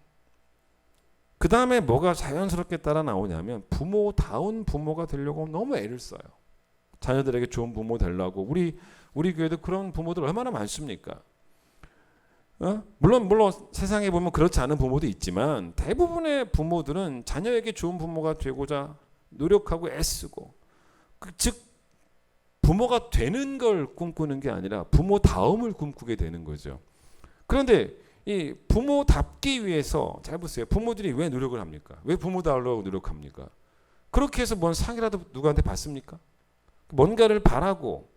Speaker 2: 그 다음에 뭐가 자연스럽게 따라 나오냐면, 부모다운 부모가 되려고 너무 애를 써요. 자녀들에게 좋은 부모 되려고. 우리 교회도 그런 부모들 얼마나 많습니까? 물론 세상에 보면 그렇지 않은 부모도 있지만, 대부분의 부모들은 자녀에게 좋은 부모가 되고자 노력하고 애쓰고, 즉 부모가 되는 걸 꿈꾸는 게 아니라 부모다움을 꿈꾸게 되는 거죠. 그런데 이 부모답기 위해서, 잘 보세요. 부모들이 왜 노력을 합니까? 왜 부모다우려고 노력합니까? 그렇게 해서 뭔 상이라도 누구한테 받습니까? 뭔가를 바라고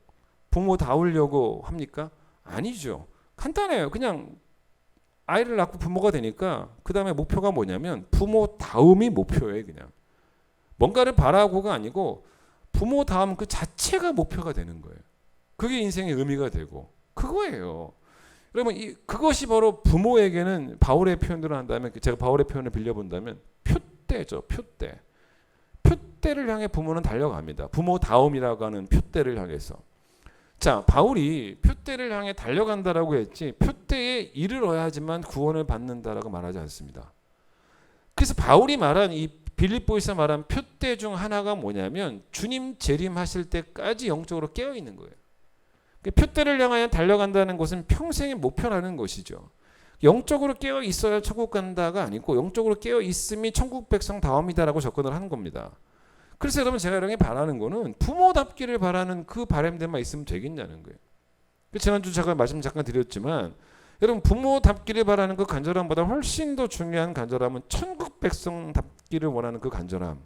Speaker 2: 부모다우려고 합니까? 아니죠. 간단해요. 그냥 아이를 낳고 부모가 되니까 그 다음에 목표가 뭐냐면 부모다움이 목표예요. 그냥 뭔가를 바라고가 아니고 부모다움 그 자체가 목표가 되는 거예요. 그게 인생의 의미가 되고 그거예요. 여러분 그것이 바로 부모에게는, 바울의 표현으로 한다면, 제가 바울의 표현을 빌려본다면 표대죠. 표대. 표대를 향해 부모는 달려갑니다. 부모다움이라고 하는 표대를 향해서. 자, 바울이 표대를 향해 달려간다라고 했지 표대에 이르러야지만 구원을 받는다라고 말하지 않습니다. 그래서 바울이 말한 이 빌립보에서 말한 표대 중 하나가 뭐냐면, 주님 재림하실 때까지 영적으로 깨어 있는 거예요. 표대를 향하여 달려간다는 것은 평생의 목표라는 것이죠. 영적으로 깨어 있어야 천국 간다가 아니고, 영적으로 깨어 있음이 천국 백성 다움이다라고 접근을 하는 겁니다. 그래서 여러분 제가 여러분이 바라는 거는 부모답기를 바라는 그 바람들만 있으면 되겠냐는 거예요. 지난주 제가 말씀 잠깐 드렸지만, 여러분 부모답기를 바라는 그 간절함보다 훨씬 더 중요한 간절함은 천국 백성답기를 원하는 그 간절함.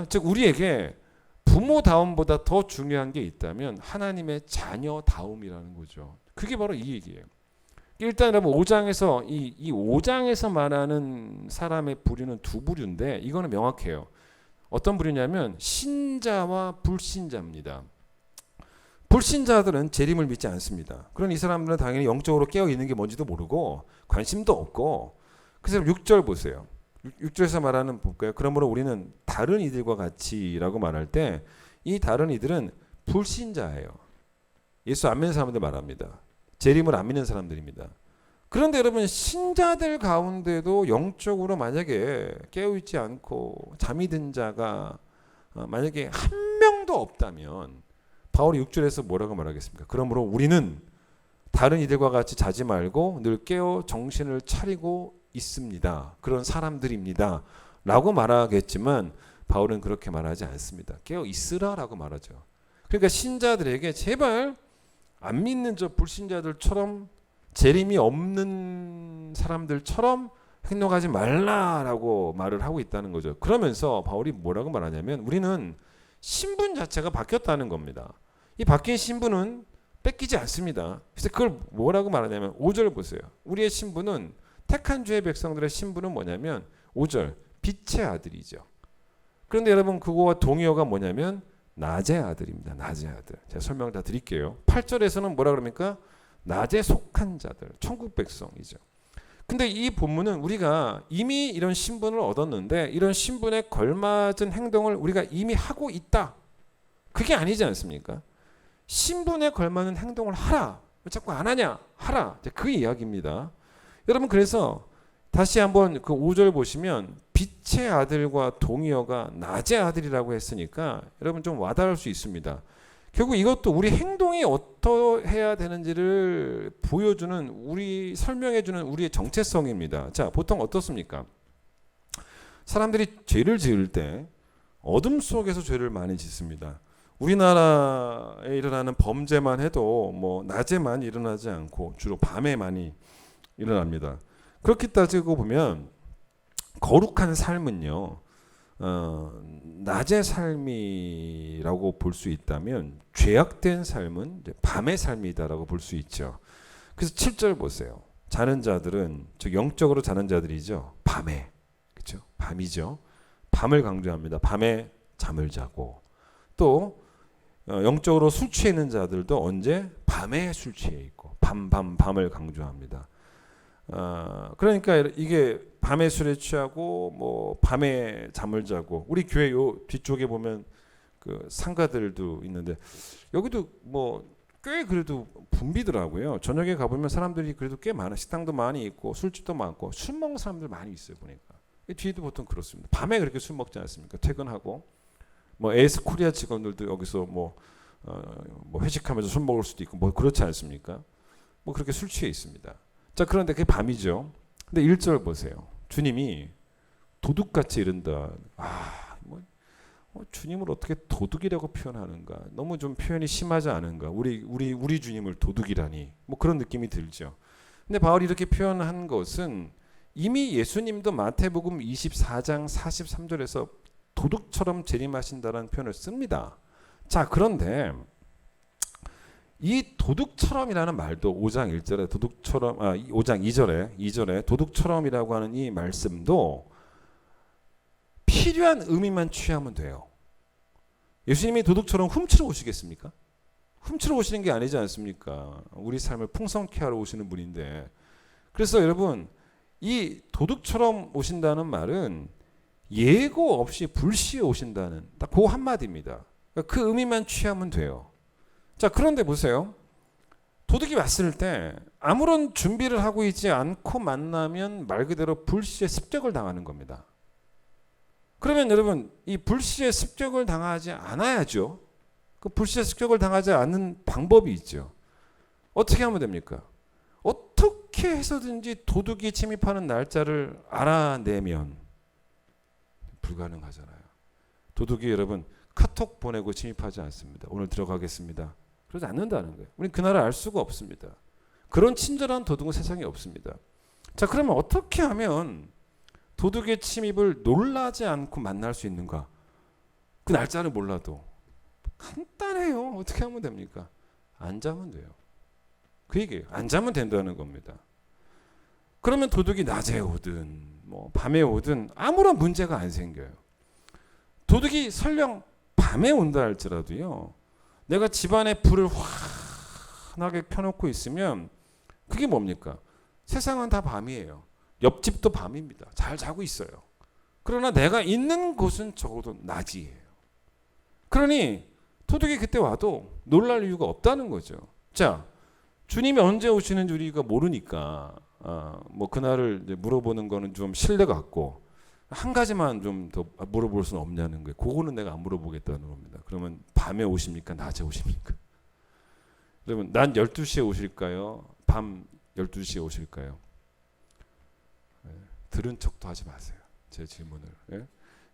Speaker 2: 즉 우리에게 부모다움보다 더 중요한 게 있다면 하나님의 자녀다움이라는 거죠. 그게 바로 이 얘기예요. 일단 여러분 5장에서 이 5장에서 말하는 사람의 부류는 두 부류인데, 이거는 명확해요. 어떤 부류냐면 신자와 불신자입니다. 불신자들은 재림을 믿지 않습니다. 그런 이 사람들은 당연히 영적으로 깨어 있는 게 뭔지도 모르고 관심도 없고. 그래서 6절 보세요. 6절에서 말하는 볼까요? 그러므로 우리는 다른 이들과 같이라고 말할 때, 이 다른 이들은 불신자예요. 예수 안 믿는 사람들 말합니다. 재림을 안 믿는 사람들입니다. 그런데 여러분 신자들 가운데도 영적으로 만약에 깨어있지 않고 잠이 든 자가 만약에 한 명도 없다면, 바울이 6절에서 뭐라고 말하겠습니까? 그러므로 우리는 다른 이들과 같이 자지 말고 늘 깨어 정신을 차리고 있습니다. 그런 사람들입니다. 라고 말하겠지만 바울은 그렇게 말하지 않습니다. 깨어 있으라라고 말하죠. 그러니까 신자들에게 제발 안 믿는 저 불신자들처럼, 재림이 없는 사람들처럼 행동하지 말라라고 말을 하고 있다는 거죠. 그러면서 바울이 뭐라고 말하냐면, 우리는 신분 자체가 바뀌었다는 겁니다. 이 바뀐 신분은 뺏기지 않습니다. 그래서 그걸 뭐라고 말하냐면 5절 보세요. 우리의 신분은 택한 주의 백성들의 신분은 뭐냐면 5절 빛의 아들이죠. 그런데 여러분 그거와 동의어가 뭐냐면 낮의 아들입니다. 낮의 아들. 제가 설명을 다 드릴게요. 8절에서는 뭐라 그럽니까? 낮에 속한 자들, 천국 백성이죠. 근데 이 본문은 우리가 이미 이런 신분을 얻었는데 이런 신분에 걸맞은 행동을 우리가 이미 하고 있다. 그게 아니지 않습니까? 신분에 걸맞는 행동을 하라. 왜 자꾸 안 하냐? 하라. 그 이야기입니다. 여러분 그래서 다시 한번 그 5절 보시면 빛의 아들과 동의어가 낮의 아들이라고 했으니까 여러분 좀 와닿을 수 있습니다. 결국 이것도 우리 행동이 어떠해야 되는지를 보여주는 설명해주는 우리의 정체성입니다. 자, 보통 어떻습니까? 사람들이 죄를 지을 때 어둠 속에서 죄를 많이 짓습니다. 우리나라에 일어나는 범죄만 해도 뭐 낮에만 일어나지 않고 주로 밤에 많이 일어납니다. 그렇게 따지고 보면 거룩한 삶은요, 낮의 삶이라고 볼 수 있다면 죄악된 삶은 이제 밤의 삶이다라고 볼 수 있죠. 그래서 7절 보세요. 자는 자들은 즉 영적으로 자는 자들이죠. 밤에, 그렇죠? 밤이죠. 밤을 강조합니다. 밤에 잠을 자고 또 영적으로 술 취해 있는 자들도 언제 밤에 술 취해 있고 밤을 강조합니다. 그러니까 이게 밤에 술에 취하고 뭐 밤에 잠을 자고 우리 교회 요 뒤쪽에 보면 그 상가들도 있는데 여기도 뭐 꽤 그래도 붐비더라고요. 저녁에 가보면 사람들이 그래도 꽤 많아. 식당도 많이 있고 술집도 많고 술 먹는 사람들 많이 있어요 보니까. 뒤에도 보통 그렇습니다. 밤에 그렇게 술 먹지 않습니까? 퇴근하고 뭐 에이스 코리아 직원들도 여기서 뭐 회식하면서 술 먹을 수도 있고 뭐 그렇지 않습니까? 뭐 그렇게 술 취해 있습니다. 자, 그런데 그게 밤이죠. 근데 1절 보세요. 주님이 도둑같이 이른다. 주님을 어떻게 도둑이라고 표현하는가? 너무 좀 표현이 심하지 않은가? 우리 주님을 도둑이라니. 뭐 그런 느낌이 들죠. 근데 바울이 이렇게 표현한 것은 이미 예수님도 마태복음 24장 43절에서 도둑처럼 재림하신다는 표현을 씁니다. 자, 그런데 이 도둑처럼이라는 말도 5장 1절에 도둑처럼 5장 2절에 도둑처럼이라고 하는 이 말씀도 필요한 의미만 취하면 돼요. 예수님이 도둑처럼 훔치러 오시겠습니까? 훔치러 오시는 게 아니지 않습니까? 우리 삶을 풍성케 하러 오시는 분인데. 그래서 여러분 이 도둑처럼 오신다는 말은 예고 없이 불시에 오신다는 딱 그 한마디입니다. 그 의미만 취하면 돼요. 자, 그런데 보세요. 도둑이 왔을 때 아무런 준비를 하고 있지 않고 만나면 말 그대로 불시에 습격을 당하는 겁니다. 그러면 여러분 이 불시에 습격을 당하지 않아야죠. 그 불시에 습격을 당하지 않는 방법이 있죠. 어떻게 하면 됩니까? 어떻게 해서든지 도둑이 침입하는 날짜를 알아내면 불가능하잖아요. 도둑이 여러분 카톡 보내고 침입하지 않습니다. 오늘 들어가겠습니다. 그러지 않는다는 거예요. 우리는 그날을 알 수가 없습니다. 그런 친절한 도둑은 세상에 없습니다. 자, 그러면 어떻게 하면 도둑의 침입을 놀라지 않고 만날 수 있는가? 그 날짜를 몰라도 간단해요. 어떻게 하면 됩니까? 안 자면 돼요. 그 얘기예요. 안 자면 된다는 겁니다. 그러면 도둑이 낮에 오든 뭐 밤에 오든 아무런 문제가 안 생겨요. 도둑이 설령 밤에 온다 할지라도요. 내가 집안에 불을 환하게 켜놓고 있으면 그게 뭡니까? 세상은 다 밤이에요. 옆집도 밤입니다. 잘 자고 있어요. 그러나 내가 있는 곳은 적어도 낮이에요. 그러니 도둑이 그때 와도 놀랄 이유가 없다는 거죠. 자, 주님이 언제 오시는지 우리가 모르니까 뭐 그날을 이제 물어보는 거는 좀 신뢰가 갖고 한 가지만 좀 더 물어볼 수는 없냐는 거예요. 그거는 내가 안 물어보겠다는 겁니다. 그러면 밤에 오십니까? 낮에 오십니까? 여러분, 난 12시에 오실까요? 밤 12시에 오실까요? 들은 척도 하지 마세요. 제 질문을.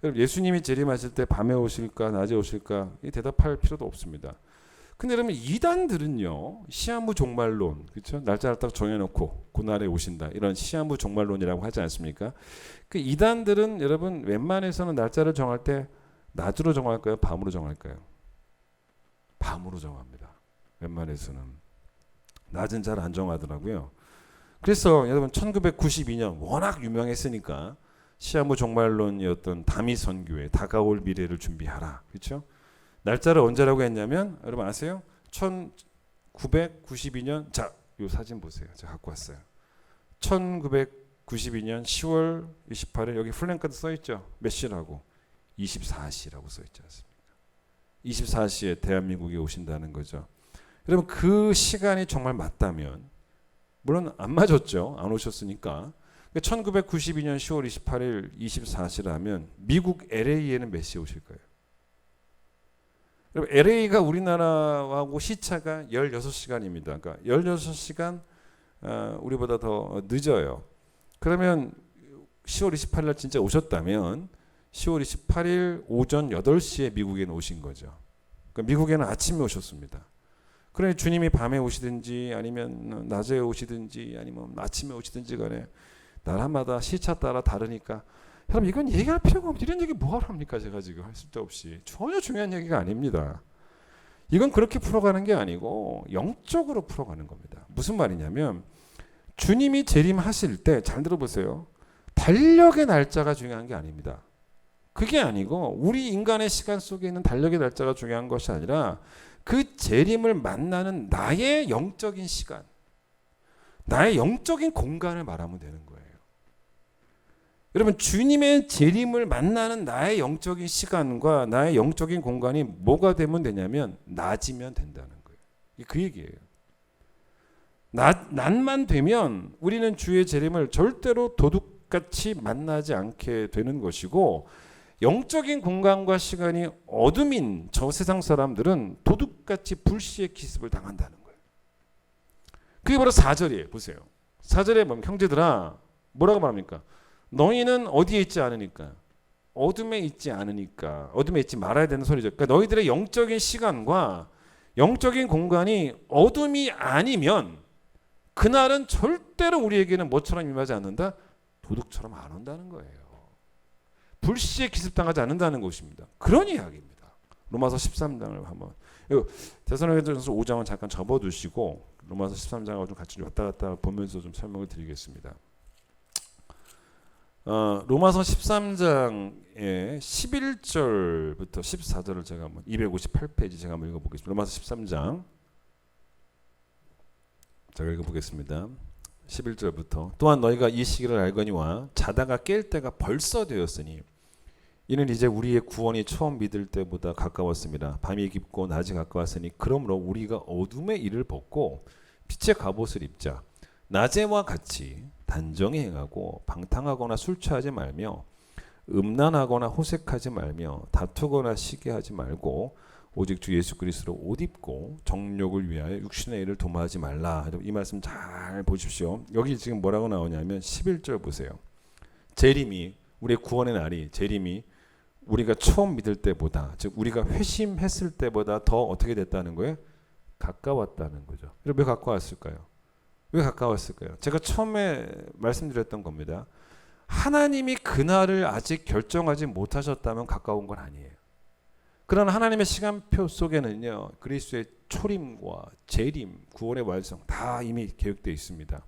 Speaker 2: 여러분, 예수님이 재림하실 때 밤에 오실까? 낮에 오실까? 이 대답할 필요도 없습니다. 근데 여러분 이단들은요 시한부 종말론, 그렇죠? 날짜를 딱 정해놓고 그날에 오신다 이런 시한부 종말론이라고 하지 않습니까? 그 이단들은 여러분 웬만해서는 날짜를 정할 때 낮으로 정할까요? 밤으로 정할까요? 밤으로 정합니다. 웬만해서는 낮은 잘 안 정하더라고요. 그래서 여러분 1992년 워낙 유명했으니까 시아무 종말론이었던 다미 선교회 다가올 미래를 준비하라. 그렇죠? 날짜를 언제라고 했냐면 여러분 아세요? 1992년 자, 요 사진 보세요. 제가 갖고 왔어요. 1992년 10월 28일 여기 플랜카드 써 있죠. 몇 시라고? 24시라고 써 있지 않습니까? 24시에 대한민국에 오신다는 거죠. 여러분 그 시간이 정말 맞다면 물론 안 맞았죠. 안 오셨으니까. 1992년 10월 28일 24시라면 미국 LA에는 몇 시에 오실 거예요? 여러분 LA가 우리나라하고 시차가 16시간입니다. 그러니까 16시간 우리보다 더 늦어요. 그러면 10월 28일 날 진짜 오셨다면 10월 28일 오전 8시에 미국에는 오신 거죠. 그러니까 미국에는 아침에 오셨습니다. 그러니 주님이 밤에 오시든지 아니면 낮에 오시든지 아니면 아침에 오시든지 간에 나라마다 시차 따라 다르니까 여러분 이건 얘기할 필요가 없죠. 이런 얘기 뭐하러 합니까? 제가 지금 할 수도 없이. 전혀 중요한 얘기가 아닙니다. 이건 그렇게 풀어가는 게 아니고 영적으로 풀어가는 겁니다. 무슨 말이냐면 주님이 재림하실 때 잘 들어보세요. 달력의 날짜가 중요한 게 아닙니다. 그게 아니고 우리 인간의 시간 속에 있는 달력의 날짜가 중요한 것이 아니라 그 재림을 만나는 나의 영적인 시간, 나의 영적인 공간을 말하면 되는 거예요. 여러분 주님의 재림을 만나는 나의 영적인 시간과 나의 영적인 공간이 뭐가 되면 되냐면 낮이면 된다는 거예요. 그 얘기예요. 낮만 되면 우리는 주의 재림을 절대로 도둑같이 만나지 않게 되는 것이고 영적인 공간과 시간이 어둠인 저 세상 사람들은 도둑같이 불시의 기습을 당한다는 거예요. 그게 바로 4절이에요. 보세요. 4절에 보면 형제들아 뭐라고 말합니까? 너희는 어디에 있지 않으니까 어둠에 있지 않으니까 어둠에 있지 말아야 되는 소리죠. 그러니까 너희들의 영적인 시간과 영적인 공간이 어둠이 아니면 그날은 절대로 우리에게는 뭐처럼 임하지 않는다? 도둑처럼 안 온다는 거예요. 불시에 기습당하지 않는다는 것입니다. 그런 이야기입니다. 로마서 13장을 한번 데살로니가전서 5장은 잠깐 접어두시고 로마서 13장하고 좀 같이 왔다 갔다 보면서 좀 설명을 드리겠습니다. 로마서 13장의 11절부터 14절을 제가 한번 258페이지 제가 한번 읽어보겠습니다. 로마서 13장 제가 읽어보겠습니다. 11절부터 또한 너희가 이 시기를 알거니와 자다가 깰 때가 벌써 되었으니 이는 이제 우리의 구원이 처음 믿을 때보다 가까웠습니다. 밤이 깊고 낮이 가까웠으니 그러므로 우리가 어둠의 일을 벗고 빛의 갑옷을 입자. 낮에와 같이 단정히 행하고 방탕하거나 술 취하지 말며 음란하거나 호색하지 말며 다투거나 시기하지 말고 오직 주 예수 그리스도로 옷 입고 정욕을 위하여 육신의 일을 도모하지 말라. 이 말씀 잘 보십시오. 여기 지금 뭐라고 나오냐면 11절 보세요. 재림이 우리의 구원의 날이 재림이 우리가 처음 믿을 때보다 즉 우리가 회심했을 때보다 더 어떻게 됐다는 거예요? 가까웠다는 거죠. 왜 가까웠을까요? 왜 가까웠을까요? 제가 처음에 말씀드렸던 겁니다. 하나님이 그날을 아직 결정하지 못하셨다면 가까운 건 아니에요. 그러나 하나님의 시간표 속에는요. 그리스도의 초림과 재림, 구원의 완성 다 이미 계획되어 있습니다.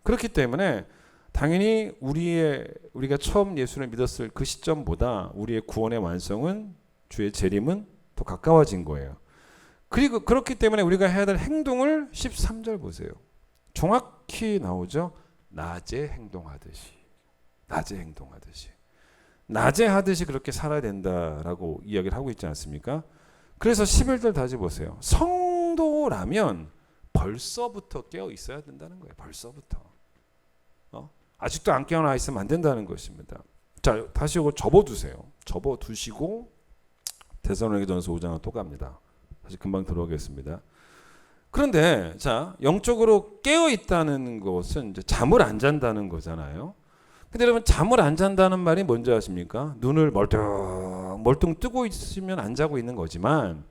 Speaker 2: 그렇기 때문에 당연히 우리가 처음 예수를 믿었을 그 시점보다 우리의 구원의 완성은 주의 재림은 더 가까워진 거예요. 그리고 그렇기 때문에 우리가 해야 될 행동을 13절 보세요. 정확히 나오죠. 낮에 행동하듯이. 낮에 하듯이 그렇게 살아야 된다라고 이야기를 하고 있지 않습니까? 그래서 11절 다시 보세요. 성도라면 벌써부터 깨어 있어야 된다는 거예요. 벌써부터. 아직도 안 깨어나 있으면 안 된다는 것입니다. 자, 다시 이거 접어두세요. 접어두시고 데살로니가전서 5장은 또 갑니다. 다시 금방 들어오겠습니다. 그런데 자, 영적으로 깨어 있다는 것은 이제 잠을 안 잔다는 거잖아요. 근데 여러분 잠을 안 잔다는 말이 뭔지 아십니까? 눈을 멀뚱 뜨고 있으면 안 자고 있는 거지만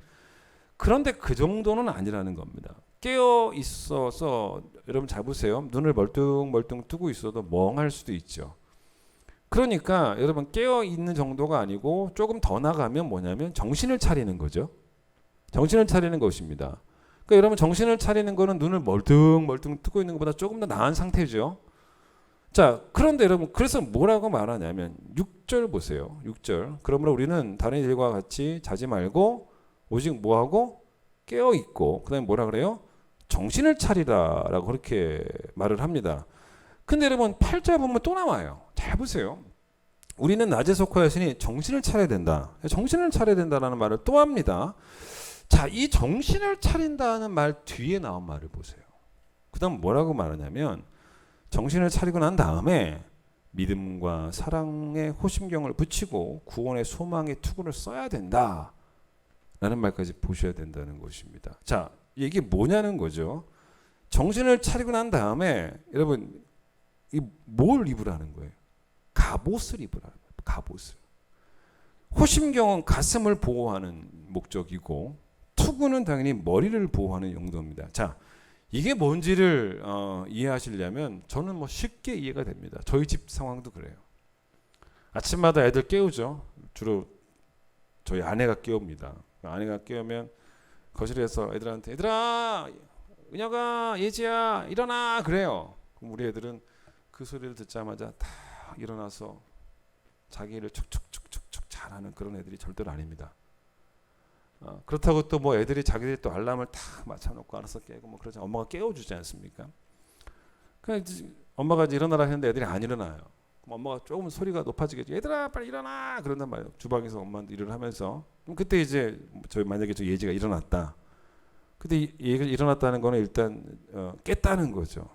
Speaker 2: 그런데 그 정도는 아니라는 겁니다. 깨어 있어서 여러분 잘 보세요. 눈을 멀뚱 뜨고 있어도 멍할 수도 있죠. 그러니까 여러분 깨어 있는 정도가 아니고 조금 더 나가면 뭐냐면 정신을 차리는 거죠. 정신을 차리는 것입니다. 그러니까 여러분 정신을 차리는 거는 눈을 멀뚱멀뚱 뜨고 있는 것보다 조금 더 나은 상태죠. 자, 그런데 여러분 그래서 뭐라고 말하냐면 6절 보세요. 6절. 그러므로 우리는 다른 일과 같이 자지 말고 오직 뭐하고 깨어 있고 그다음에 뭐라 그래요? 정신을 차리라라고 그렇게 말을 합니다. 근데 여러분 8절 보면 또 나와요. 잘 보세요. 우리는 낮에 속하였으니 정신을 차려야 된다. 정신을 차려야 된다라는 말을 또 합니다. 자, 이 정신을 차린다는 말 뒤에 나온 말을 보세요. 그다음 뭐라고 말하냐면 정신을 차리고 난 다음에 믿음과 사랑의 호심경을 붙이고 구원의 소망의 투구를 써야 된다 라는 말까지 보셔야 된다는 것입니다. 자, 이게 뭐냐는 거죠. 정신을 차리고 난 다음에 여러분 이 뭘 입으라는 거예요? 갑옷을 입으라는 거예요. 갑옷을. 호심경은 가슴을 보호하는 목적이고 투구는 당연히 머리를 보호하는 용도입니다. 자, 이게 뭔지를 이해하시려면 저는 뭐 쉽게 이해가 됩니다. 저희 집 상황도 그래요. 아침마다 애들 깨우죠. 주로 저희 아내가 깨웁니다. 아내가 깨우면 거실에서 애들한테 얘들아, 은혁아, 예지야 일어나 그래요. 그럼 우리 애들은 그 소리를 듣자마자 다 일어나서 자기 일을 척척척척척 잘하는 그런 애들이 절대로 아닙니다. 그렇다고 또 뭐 애들이 자기들이 또 알람을 딱 맞춰놓고 알아서 깨고 뭐 그러지 엄마가 깨워주지 않습니까? 그냥 엄마가 이제 일어나라 했는데 애들이 안 일어나요. 그럼 엄마가 조금 소리가 높아지겠죠. 얘들아 빨리 일어나 그런단 말이에요. 주방에서 엄마한테 일을 하면서 그럼 그때 이제 저희 만약에 저 예지가 일어났다. 근데 얘가 일어났다는 거는 일단 깼다는 거죠.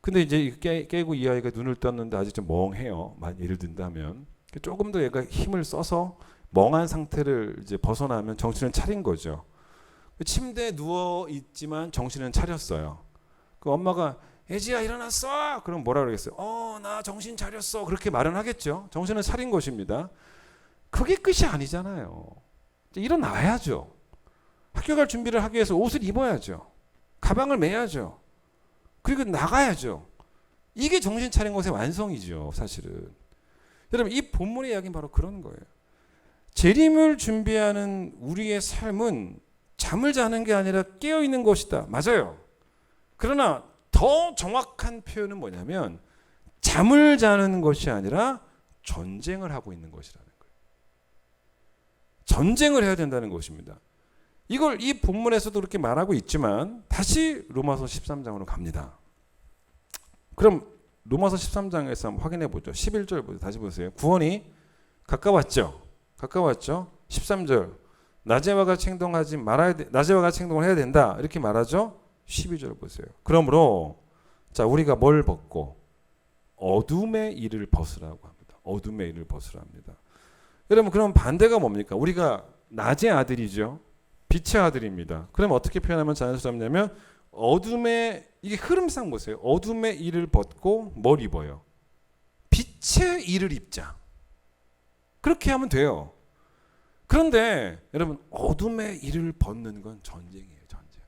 Speaker 2: 근데 이제 깨고 이 아이가 눈을 떴는데 아직 좀 멍해요. 예를 든다면 조금 더 얘가 힘을 써서 멍한 상태를 이제 벗어나면 정신을 차린 거죠. 침대에 누워 있지만 정신은 차렸어요. 그 엄마가 예지야 일어났어. 그럼 뭐라 그러겠어요? 나 정신 차렸어. 그렇게 말은 하겠죠. 정신을 차린 것입니다. 그게 끝이 아니잖아요. 일어나야죠. 학교 갈 준비를 하기 위해서 옷을 입어야죠. 가방을 매야죠. 그리고 나가야죠. 이게 정신 차린 것의 완성이죠. 사실은. 여러분 이 본문의 이야기는 바로 그런 거예요. 재림을 준비하는 우리의 삶은 잠을 자는 게 아니라 깨어있는 것이다. 맞아요. 그러나 더 정확한 표현은 뭐냐면 잠을 자는 것이 아니라 전쟁을 하고 있는 것이라는 거예요. 전쟁을 해야 된다는 것입니다. 이걸 이 본문에서도 그렇게 말하고 있지만 다시 로마서 13장으로 갑니다. 그럼 로마서 13장에서 한번 확인해 보죠. 11절 보죠. 다시 보세요. 구원이 가까웠죠. 13절. 낮에와 같이 행동하지 말아야 돼. 낮에와 같이 행동을 해야 된다. 이렇게 말하죠. 12절 보세요. 그러므로 자, 우리가 뭘 벗고 어둠의 일을 벗으라고 합니다. 어둠의 일을 벗으라 합니다. 여러분 그럼 반대가 뭡니까? 우리가 낮의 아들이죠. 빛의 아들입니다. 그럼 어떻게 표현하면 자연스럽냐면 어둠의 이게 흐름상 보세요. 어둠의 일을 벗고 뭘 입어요? 빛의 일을 입자. 그렇게 하면 돼요. 그런데 여러분 어둠의 일을 벗는 건 전쟁이에요. 전쟁.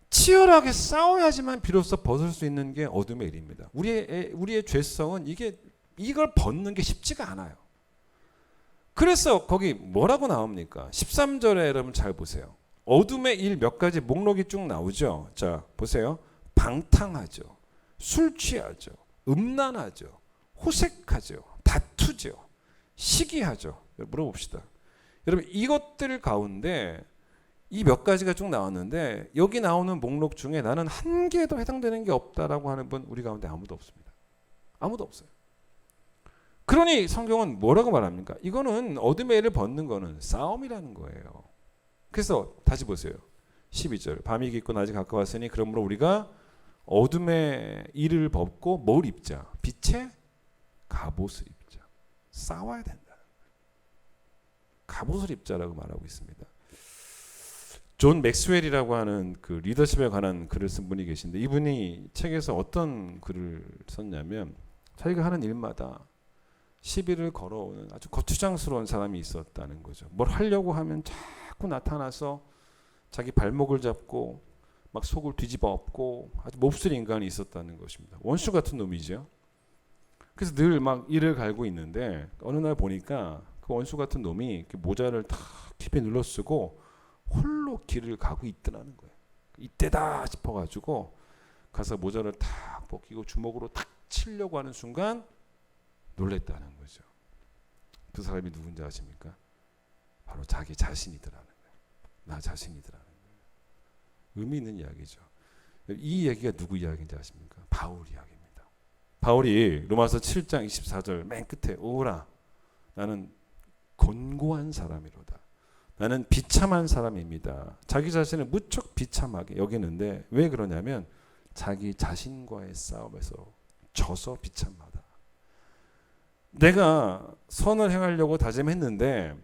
Speaker 2: 치열하게 싸워야지만 비로소 벗을 수 있는 게 어둠의 일입니다. 우리의 죄성은 이걸 벗는 게 쉽지가 않아요. 그래서 거기 뭐라고 나옵니까? 13절에 여러분 잘 보세요. 어둠의 일 몇 가지 목록이 쭉 나오죠. 자 보세요. 방탕하죠. 술 취하죠. 음란하죠. 호색하죠. 다투죠. 시기하죠. 물어봅시다. 여러분 이것들 가운데 이 몇 가지가 쭉 나왔는데 여기 나오는 목록 중에 나는 한 개도 해당되는 게 없다라고 하는 분 우리 가운데 아무도 없습니다. 아무도 없어요. 그러니 성경은 뭐라고 말합니까? 이거는 어둠의 일을 벗는 거는 싸움이라는 거예요. 그래서 다시 보세요. 12절. 밤이 깊고 낮이 가까웠으니 그러므로 우리가 어둠의 일을 벗고 뭘 입자? 빛의 갑옷을 입자. 싸워야 된다. 갑옷을 입자라고 말하고 있습니다. 존 맥스웰이라고 하는 그 리더십에 관한 글을 쓴 분이 계신데 이분이 책에서 어떤 글을 썼냐면 자기가 하는 일마다 시비를 걸어오는 아주 거추장스러운 사람이 있었다는 거죠. 뭘 하려고 하면 자꾸 나타나서 자기 발목을 잡고 막 속을 뒤집어 엎고 아주 몹쓸 인간이 있었다는 것입니다. 원수 같은 놈이죠. 그래서 늘 막 이를 갈고 있는데 어느 날 보니까 그 원수 같은 놈이 모자를 탁 깊이 눌러 쓰고 홀로 저절로 길을 가고 있더라는 거예요. 이때다 싶어가지고 가서 모자를 탁 벗기고 주먹으로 탁 치려고 하는 순간 놀랬다는 거죠. 그 사람이 누군지 아십니까? 바로 자기 자신이더라는 거예요. 나 자신이더라는 거예요. 의미 있는 이야기죠. 이 얘기가 누구 이야기인지 아십니까? 바울 이야기입니다. 바울이 로마서 7장 24절 맨 끝에 오라 나는 곤고한 사람이로다. 나는 비참한 사람입니다. 자기 자신을 무척 비참하게 여기는데 왜 그러냐면 자기 자신과의 싸움에서 져서 비참하다. 내가 선을 행하려고 다짐했는데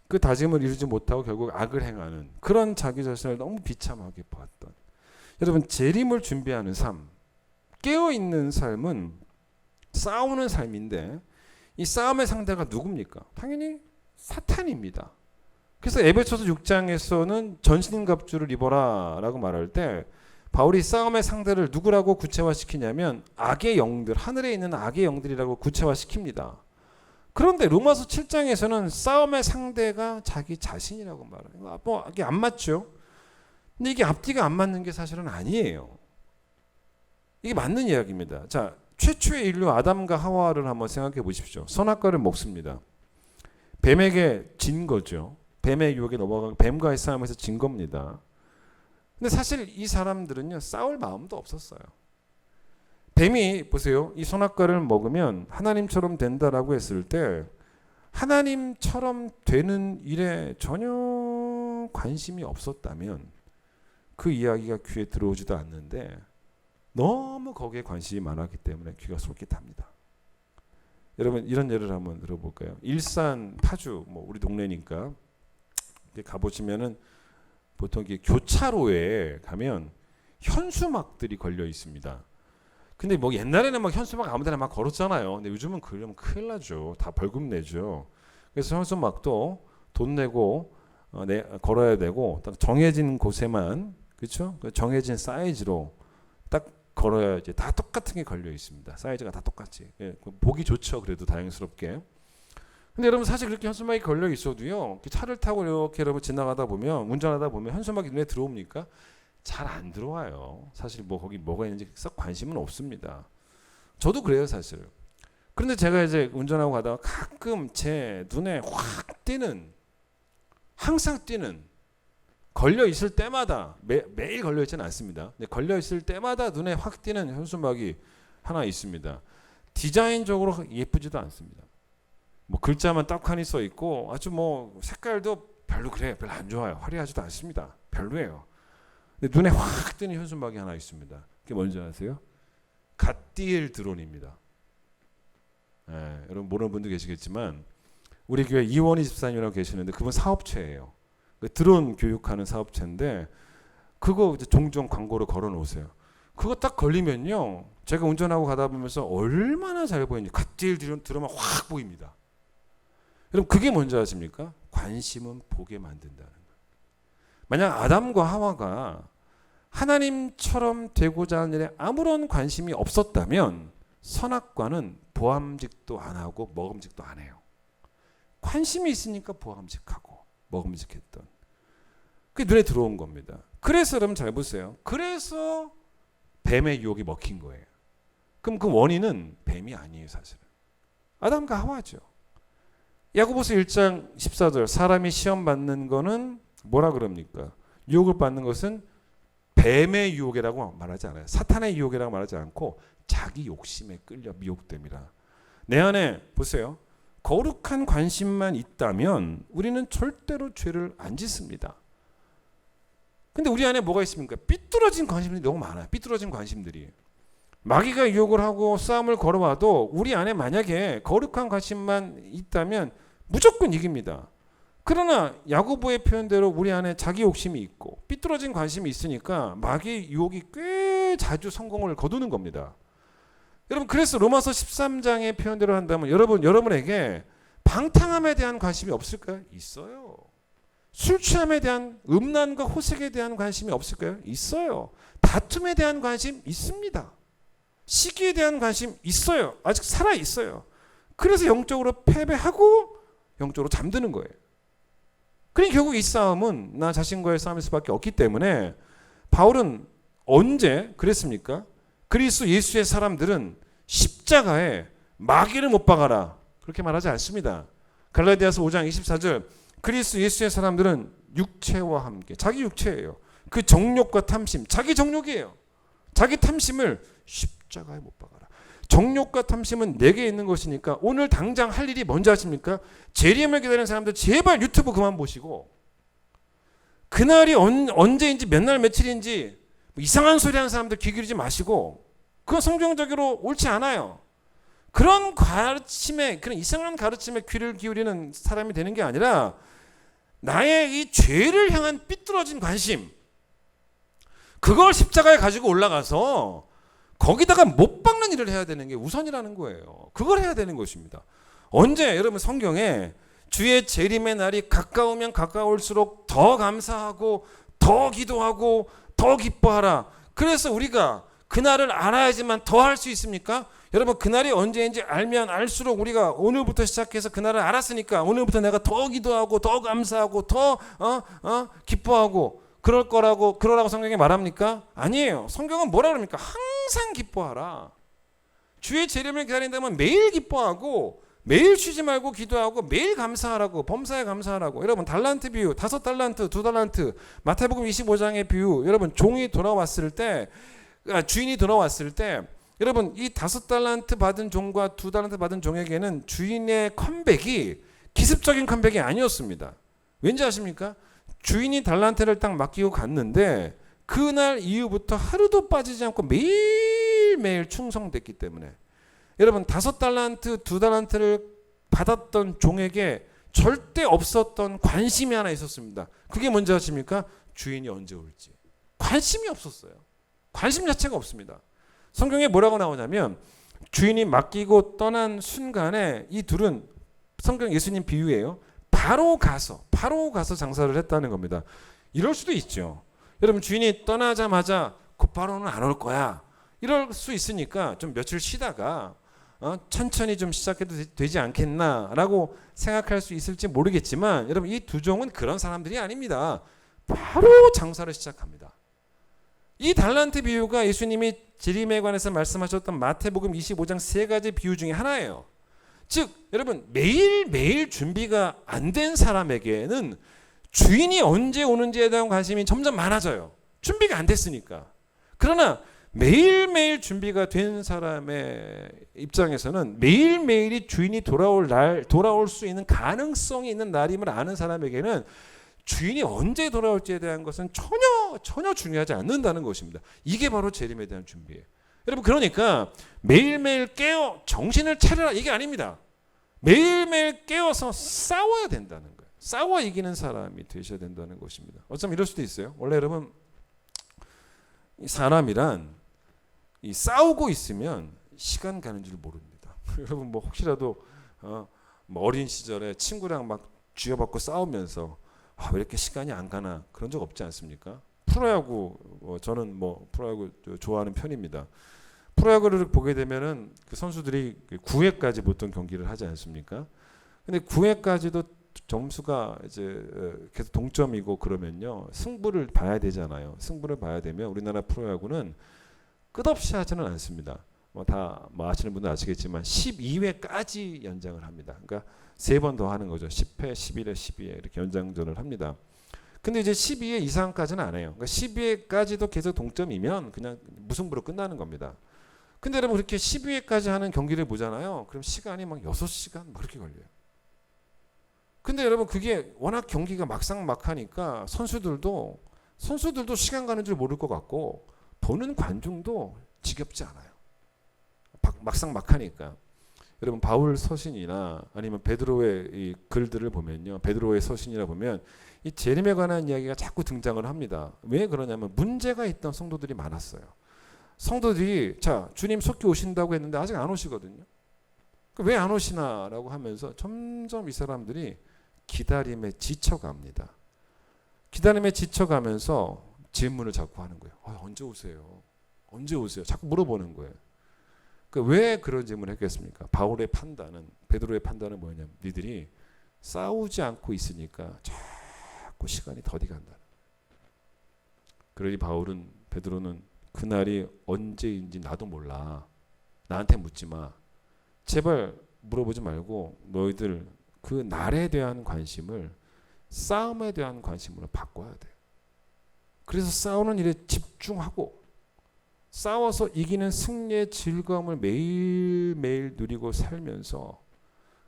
Speaker 2: 그 다짐을 이루지 못하고 결국 악을 행하는 그런 자기 자신을 너무 비참하게 보았던 여러분 재림을 준비하는 삶, 깨어있는 삶은 싸우는 삶인데 이 싸움의 상대가 누굽니까? 당연히 사탄입니다. 그래서 에베소서 6장에서는 전신갑주를 입어라 라고 말할 때 바울이 싸움의 상대를 누구라고 구체화시키냐면 악의 영들, 하늘에 있는 악의 영들이라고 구체화시킵니다. 그런데 로마서 7장에서는 싸움의 상대가 자기 자신이라고 말해요. 뭐 이게 안 맞죠? 근데 이게 앞뒤가 안 맞는 게 사실은 아니에요. 이게 맞는 이야기입니다. 자, 최초의 인류 아담과 하와를 한번 생각해 보십시오. 선악과를 먹습니다. 뱀에게 진 거죠. 뱀의 유혹에 넘어가고 뱀과의 싸움에서 진 겁니다. 근데 사실 이 사람들은요 싸울 마음도 없었어요. 뱀이 보세요. 이 선악과를 먹으면 하나님처럼 된다라고 했을 때 하나님처럼 되는 일에 전혀 관심이 없었다면 그 이야기가 귀에 들어오지도 않는데 너무 거기에 관심이 많았기 때문에 귀가 솔깃합니다. 여러분 이런 예를 한번 들어볼까요? 일산 파주 뭐 우리 동네니까 가보시면은 보통 교차로에 가면 현수막들이 걸려 있습니다. 근데 뭐 옛날에는 막 현수막 아무데나 막 걸었잖아요. 근데 요즘은 그러면 큰일 나죠. 다 벌금 내죠. 그래서 현수막도 돈 내고 걸어야 되고 딱 정해진 곳에만 그렇죠? 정해진 사이즈로 딱 걸어야지. 다 똑같은 게 걸려 있습니다. 사이즈가 다 똑같이. 예, 보기 좋죠. 그래도 다행스럽게. 근데 여러분 사실 그렇게 현수막이 걸려 있어도요. 차를 타고 이렇게 여러분 지나가다 보면 운전하다 보면 현수막이 눈에 들어옵니까? 잘 안 들어와요. 사실 뭐 거기 뭐가 있는지 썩 관심은 없습니다. 저도 그래요 사실. 그런데 제가 이제 운전하고 가다가 가끔 제 눈에 확 띄는 항상 띄는 걸려 있을 때마다 매일 걸려 있지는 않습니다. 근데 걸려 있을 때마다 눈에 확 띄는 현수막이 하나 있습니다. 디자인적으로 예쁘지도 않습니다. 뭐 글자만 떡하니 써 있고 아주 뭐 색깔도 별로 안 좋아요. 화려하지도 않습니다. 별로예요. 근데 눈에 확 뜨는 현수막이 하나 있습니다. 그게 뭔지 아세요? 갓디엘 드론입니다. 예, 여러분 모르는 분도 계시겠지만 우리 교회 이원희 집사님이라고 계시는데 그분 사업체예요. 드론 교육하는 사업체인데 그거 이제 종종 광고로 걸어 놓으세요. 그거 딱 걸리면요. 제가 운전하고 가다 보면서 얼마나 잘 보이는지 갓디엘 드론 들으면 확 보입니다. 여러분 그게 뭔지 아십니까? 관심은 보게 만든다는 거예요. 만약 아담과 하와가 하나님처럼 되고자 하는 일에 아무런 관심이 없었다면 선악과는 보암직도 안 하고 먹음직도 안 해요. 관심이 있으니까 보암직하고 먹음직했던 그게 눈에 들어온 겁니다. 그래서 여러분 잘 보세요. 그래서 뱀의 유혹이 먹힌 거예요. 그럼 그 원인은 뱀이 아니에요 사실은. 아담과 하와죠. 야고보서 1장 14절 사람이 시험 받는 거는 뭐라 그럽니까? 유혹을 받는 것은 뱀의 유혹이라고 말하지 않아요. 사탄의 유혹이라고 말하지 않고 자기 욕심에 끌려 미혹됩니다. 내 안에 보세요. 거룩한 관심만 있다면 우리는 절대로 죄를 안 짓습니다. 근데 우리 안에 뭐가 있습니까? 삐뚤어진 관심들이 너무 많아요. 삐뚤어진 관심들이. 마귀가 유혹을 하고 싸움을 걸어와도 우리 안에 만약에 거룩한 관심만 있다면 무조건 이깁니다. 그러나 야고보의 표현대로 우리 안에 자기 욕심이 있고 삐뚤어진 관심이 있으니까 마귀의 유혹이 꽤 자주 성공을 거두는 겁니다. 여러분 그래서 로마서 13장의 표현대로 한다면 여러분에게 방탕함에 대한 관심이 없을까요? 있어요. 술 취함에 대한 음란과 호색에 대한 관심이 없을까요? 있어요. 다툼에 대한 관심 있습니다. 시기에 대한 관심 있어요. 아직 살아 있어요. 그래서 영적으로 패배하고 영적으로 잠드는 거예요. 그러니 결국 이 싸움은 나 자신과의 싸움일 수밖에 없기 때문에 바울은 언제 그랬습니까? 그리스도 예수의 사람들은 십자가에 마귀를 못 박아라 그렇게 말하지 않습니다. 갈라디아서 5장 24절 그리스도 예수의 사람들은 육체와 함께 자기 육체예요. 그 정욕과 탐심 자기 정욕이에요. 자기 탐심을 십자가에 못 박아라. 정욕과 탐심은 내게 있는 것이니까 오늘 당장 할 일이 뭔지 아십니까? 재림을 기다리는 사람들 제발 유튜브 그만 보시고 그날이 언제인지 몇 날 며칠인지 이상한 소리 하는 사람들 귀 기울이지 마시고 그건 성경적으로 옳지 않아요. 그런 가르침에 그런 이상한 가르침에 귀를 기울이는 사람이 되는 게 아니라 나의 이 죄를 향한 삐뚤어진 관심 그걸 십자가에 가지고 올라가서 거기다가 못 박는 일을 해야 되는 게 우선이라는 거예요. 그걸 해야 되는 것입니다. 언제 여러분 성경에 주의 재림의 날이 가까우면 가까울수록 더 감사하고 더 기도하고 더 기뻐하라. 그래서 우리가 그날을 알아야지만 더 할 수 있습니까? 여러분 그날이 언제인지 알면 알수록 우리가 오늘부터 시작해서 그날을 알았으니까 오늘부터 내가 더 기도하고 더 감사하고 더 기뻐하고 그러라고 성경이 말합니까? 아니에요. 성경은 뭐라 그럽니까? 항상 기뻐하라. 주의 재림을 기다린다면 매일 기뻐하고 매일 쉬지 말고 기도하고 매일 감사하라고 범사에 감사하라고. 여러분 달란트 비유 5달란트 2달란트 마태복음 25장의 비유 여러분 종이 돌아왔을 때 주인이 돌아왔을 때 여러분 이 5달란트 받은 종과 2달란트 받은 종에게는 주인의 컴백이 기습적인 컴백이 아니었습니다. 왠지 아십니까? 주인이 달란트를 딱 맡기고 갔는데 그날 이후부터 하루도 빠지지 않고 매일매일 충성됐기 때문에 여러분 5달란트 2달란트를 받았던 종에게 절대 없었던 관심이 하나 있었습니다. 그게 뭔지 아십니까? 주인이 언제 올지 관심이 없었어요. 관심 자체가 없습니다. 성경에 뭐라고 나오냐면 주인이 맡기고 떠난 순간에 이 둘은 성경 예수님 비유예요. 바로 가서 장사를 했다는 겁니다. 이럴 수도 있죠. 여러분 주인이 떠나자마자 곧바로는 안 올 거야. 이럴 수 있으니까 좀 며칠 쉬다가 천천히 좀 시작해도 되지 않겠나라고 생각할 수 있을지 모르겠지만 여러분 이 두 종은 그런 사람들이 아닙니다. 바로 장사를 시작합니다. 이 달란트 비유가 예수님이 재림에 관해서 말씀하셨던 마태복음 25장 3가지 비유 중에 하나예요. 즉 여러분 매일매일 준비가 안 된 사람에게는 주인이 언제 오는지에 대한 관심이 점점 많아져요. 준비가 안 됐으니까. 그러나 매일매일 준비가 된 사람의 입장에서는 매일매일이 주인이 돌아올 수 있는 가능성이 있는 날임을 아는 사람에게는 주인이 언제 돌아올지에 대한 것은 전혀 중요하지 않는다는 것입니다. 이게 바로 재림에 대한 준비예요. 여러분 그러니까 매일매일 깨어 정신을 차려라 이게 아닙니다. 매일매일 깨어서 싸워야 된다는 거예요. 싸워 이기는 사람이 되셔야 된다는 것입니다. 어쩌면 이럴 수도 있어요. 원래 여러분 사람이란 이 싸우고 있으면 시간 가는 줄 모릅니다. 여러분 뭐 혹시라도 뭐 어린 시절에 친구랑 막 쥐어받고 싸우면서 왜 이렇게 시간이 안 가나 그런 적 없지 않습니까? 프로야구 저는 뭐 프로야구 좋아하는 편입니다. 프로야구를 보게 되면은 그 선수들이 9회까지 보통 경기를 하지 않습니까? 근데 9회까지도 점수가 이제 계속 동점이고 그러면요 승부를 봐야 되잖아요. 승부를 봐야 되면 우리나라 프로야구는 끝없이 하지는 않습니다. 다 아시는 분들 아시겠지만 12회까지 연장을 합니다. 그러니까 3번 더 하는 거죠. 10회, 11회, 12회 이렇게 연장전을 합니다. 근데 이제 12회 이상까지는 안 해요. 그러니까 12회까지도 계속 동점이면 그냥 무승부로 끝나는 겁니다. 근데 여러분 그렇게 12회까지 하는 경기를 보잖아요. 그럼 시간이 막 6시간 막 그렇게 걸려요. 근데 여러분 그게 워낙 경기가 막상막하니까 선수들도 시간 가는 줄 모를 것 같고 보는 관중도 지겹지 않아요. 막상막하니까. 여러분 바울 서신이나 아니면 베드로의 이 글들을 보면요. 베드로의 서신이라 보면 이 재림에 관한 이야기가 자꾸 등장을 합니다. 왜 그러냐면 문제가 있던 성도들이 많았어요. 성도들이 자 주님 속히 오신다고 했는데 아직 안 오시거든요. 왜 안 오시나라고 하면서 점점 이 사람들이 기다림에 지쳐갑니다. 기다림에 지쳐가면서 질문을 자꾸 하는 거예요. 언제 오세요? 언제 오세요? 자꾸 물어보는 거예요. 왜 그런 질문을 했겠습니까? 바울의 판단은 베드로의 판단은 뭐냐면 니들이 싸우지 않고 있으니까 그 시간이 더디 간다. 그러니 베드로는 그날이 언제인지 나도 몰라. 나한테 묻지 마. 제발 물어보지 말고 너희들 그 날에 대한 관심을 싸움에 대한 관심으로 바꿔야 돼. 그래서 싸우는 일에 집중하고 싸워서 이기는 승리의 즐거움을 매일매일 누리고 살면서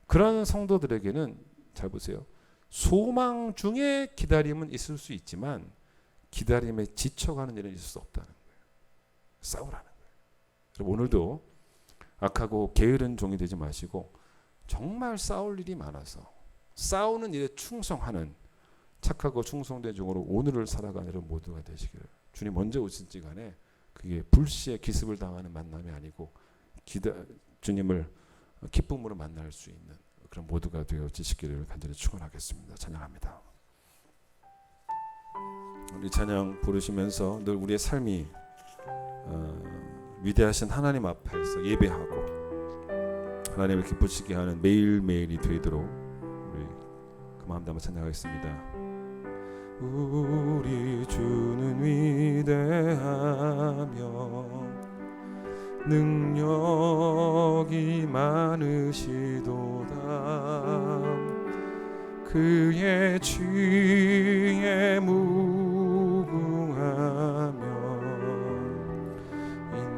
Speaker 2: 그러한 성도들에게는 잘 보세요. 소망 중에 기다림은 있을 수 있지만 기다림에 지쳐가는 일은 있을 수 없다는 거예요. 싸우라는 거예요. 여러분 오늘도 악하고 게으른 종이 되지 마시고 정말 싸울 일이 많아서 싸우는 일에 충성하는 착하고 충성된 종으로 오늘을 살아가는 여러분 모두가 되시기를. 주님 언제 오실지 간에 그게 불시에 기습을 당하는 만남이 아니고 주님을 기쁨으로 만날 수 있는 그런 모두가 되어지시기를 간절히 축원하겠습니다. 찬양합니다. 우리 찬양 부르시면서 늘 우리의 삶이 위대하신 하나님 앞에서 예배하고 하나님을 기쁘시게 하는 매일매일이 되도록 우리 그 마음 담아 찬양하겠습니다. 우리 주는 위대하며 능력이 많으시도다. 그의 지혜 무궁하며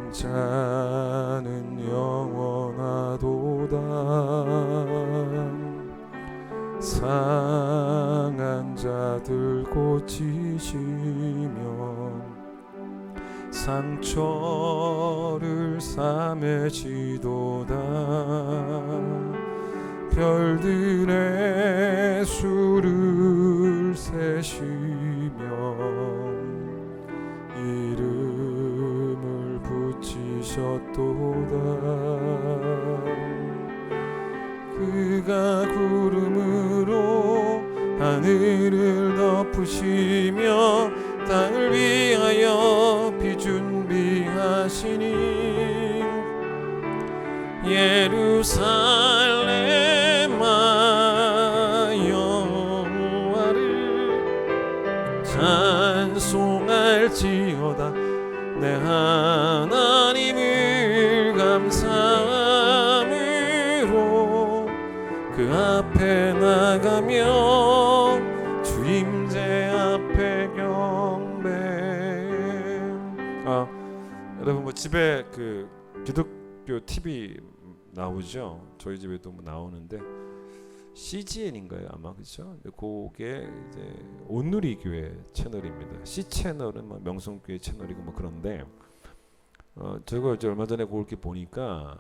Speaker 2: 인자는 영원하도다. 상한 자들 고치시며 상처를 싸매시도다. 별들의 수를 세시며 이름을 붙이셨도다. 그가 구름으로 하늘을 덮으시며 땅을 위하여 비 준비하시니 예루살렘아 여호와를 찬송할지어다. 내 하나님을 감사함으로 그 앞에 나가며 주 임재 앞에 경배. 여러분 뭐 집에 그 기독교 TV 나오죠? 저희 집에도 뭐 나오는데 CGN인가요 아마, 그렇죠? 그게 이제 온누리 교회 채널입니다. C 채널은 뭐 명성교회 채널이고 뭐 그런데 제가 이제 얼마 전에 그렇게 보니까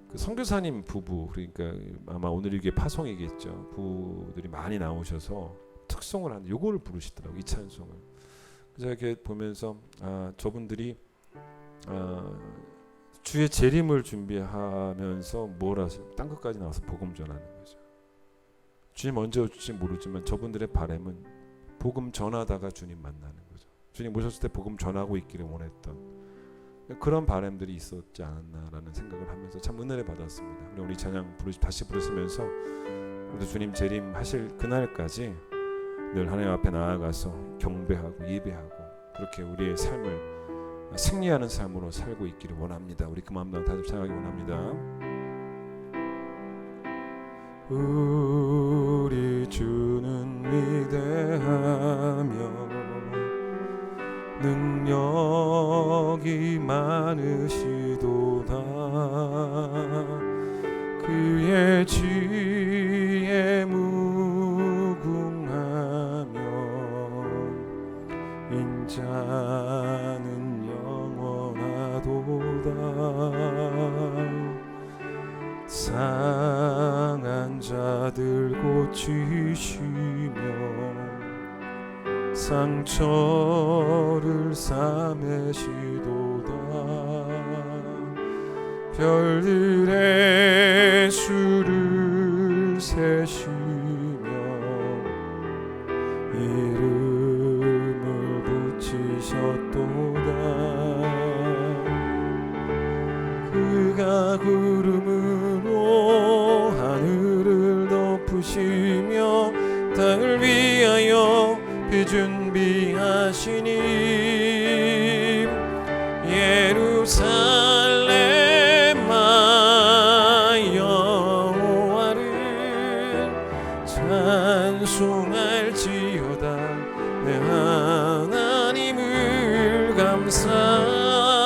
Speaker 2: 그 선교사님 부부, 그러니까 아마 오늘 이게 파송이겠죠. 부들이 많이 나오셔서 특송을 하는 요거를 부르시더라고, 이 찬송을. 그래서 이렇게 보면서 저분들이 주의 재림을 준비하면서 뭘 하세요? 땅 끝까지 나와서 복음 전하는 거죠. 주님 언제 올지 모르지만 저분들의 바람은 복음 전하다가 주님 만나는 거죠. 주님 오셨을 때 복음 전하고 있기를 원했던 그런 바람들이 있었지 않았나라는 생각을 하면서 참 은혜를 받았습니다. 우리 찬양 다시 부르시면서 우리도 주님 재림하실 그날까지 늘 하나님 앞에 나아가서 경배하고 예배하고 그렇게 우리의 삶을 승리하는 삶으로 살고 있기를 원합니다. 우리 그 마음으로 다시 찬양하기 원합니다. 우리 주는 위대하며 능력이 많으시도다. 그의 지혜 무궁하며 인자는 영원하도다. 상한 자들 고치시며 상처를 싸매시도다. 별들의 수를 세시며 이름을 붙이셨도다. 그가 구름으로 하늘을 덮으시며 땅을 위하여 그 준비하시니 예루살렘아 여호와를 찬송할지어다. 내 하나님을 감사함으로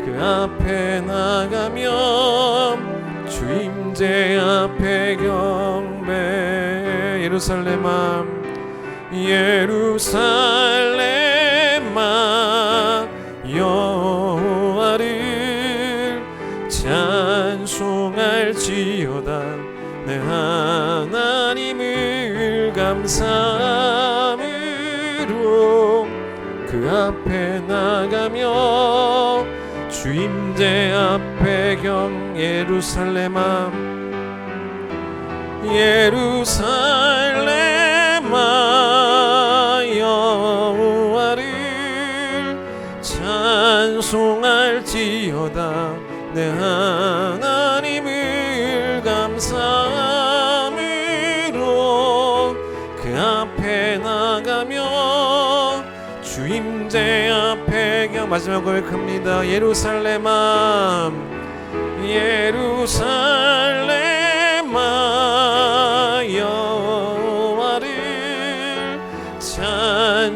Speaker 2: 그 앞에 나가면 주 임재 앞에 경배. 예루살렘아 예루살렘아 여호와를 찬송할지어다. 내 하나님을 감사함으로 그 앞에 나가며 주 임재 앞에 예루살렘아 예루살렘아 여호와를 찬송할지어다. 내 하나님을 감사함으로 그 앞에 나가며 주 임재 앞에 마지막 고백합니다. 예루살렘아 예루살렘아 여호와를 찬송할지어다.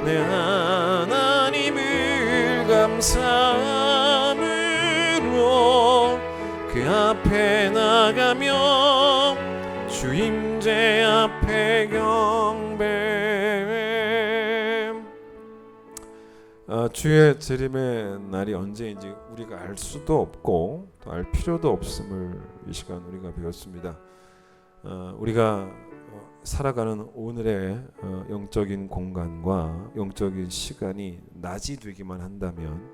Speaker 2: 내 하나님을 감사함으로 그 앞에 나가며 주 임재 앞에 경배. 주의 재림의 날이 언제인지 우리가 알 수도 없고 또 알 필요도 없음을 이 시간 우리가 배웠습니다. 우리가 살아가는 오늘의 영적인 공간과 영적인 시간이 낮이 되기만 한다면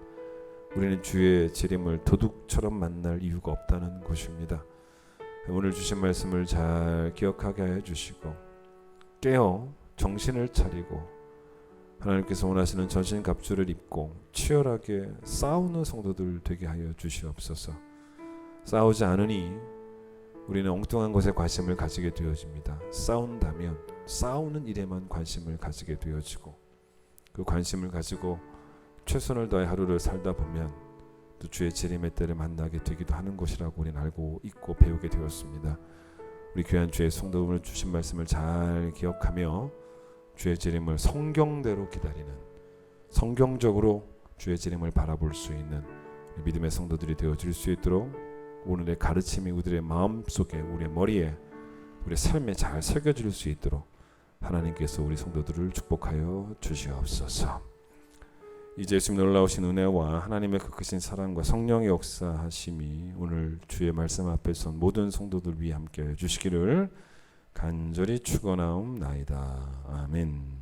Speaker 2: 우리는 주의 재림을 도둑처럼 만날 이유가 없다는 것입니다. 오늘 주신 말씀을 잘 기억하게 해주시고 깨어 정신을 차리고 하나님께서 원하시는 전신갑주를 입고 치열하게 싸우는 성도들 되게 하여 주시옵소서. 싸우지 않으니 우리는 엉뚱한 것에 관심을 가지게 되어집니다. 싸운다면 싸우는 일에만 관심을 가지게 되어지고 그 관심을 가지고 최선을 다해 하루를 살다 보면 또 주의 재림의 때를 만나게 되기도 하는 것이라고 우리는 알고 있고 배우게 되었습니다. 우리 귀한 주의 성도분을 주신 말씀을 잘 기억하며 주의 재림을 성경대로 기다리는, 성경적으로 주의 재림을 바라볼 수 있는 믿음의 성도들이 되어질 수 있도록 오늘의 가르침이 우리의 마음속에, 우리의 머리에, 우리의 삶에 잘 새겨질 수 있도록 하나님께서 우리 성도들을 축복하여 주시옵소서. 이제 예수님 놀라우신 은혜와 하나님의 그 크신 사랑과 성령의 역사하심이 오늘 주의 말씀 앞에 선 모든 성도들 위해 함께 해주시기를 간절히 축원하옵나이다. 아멘.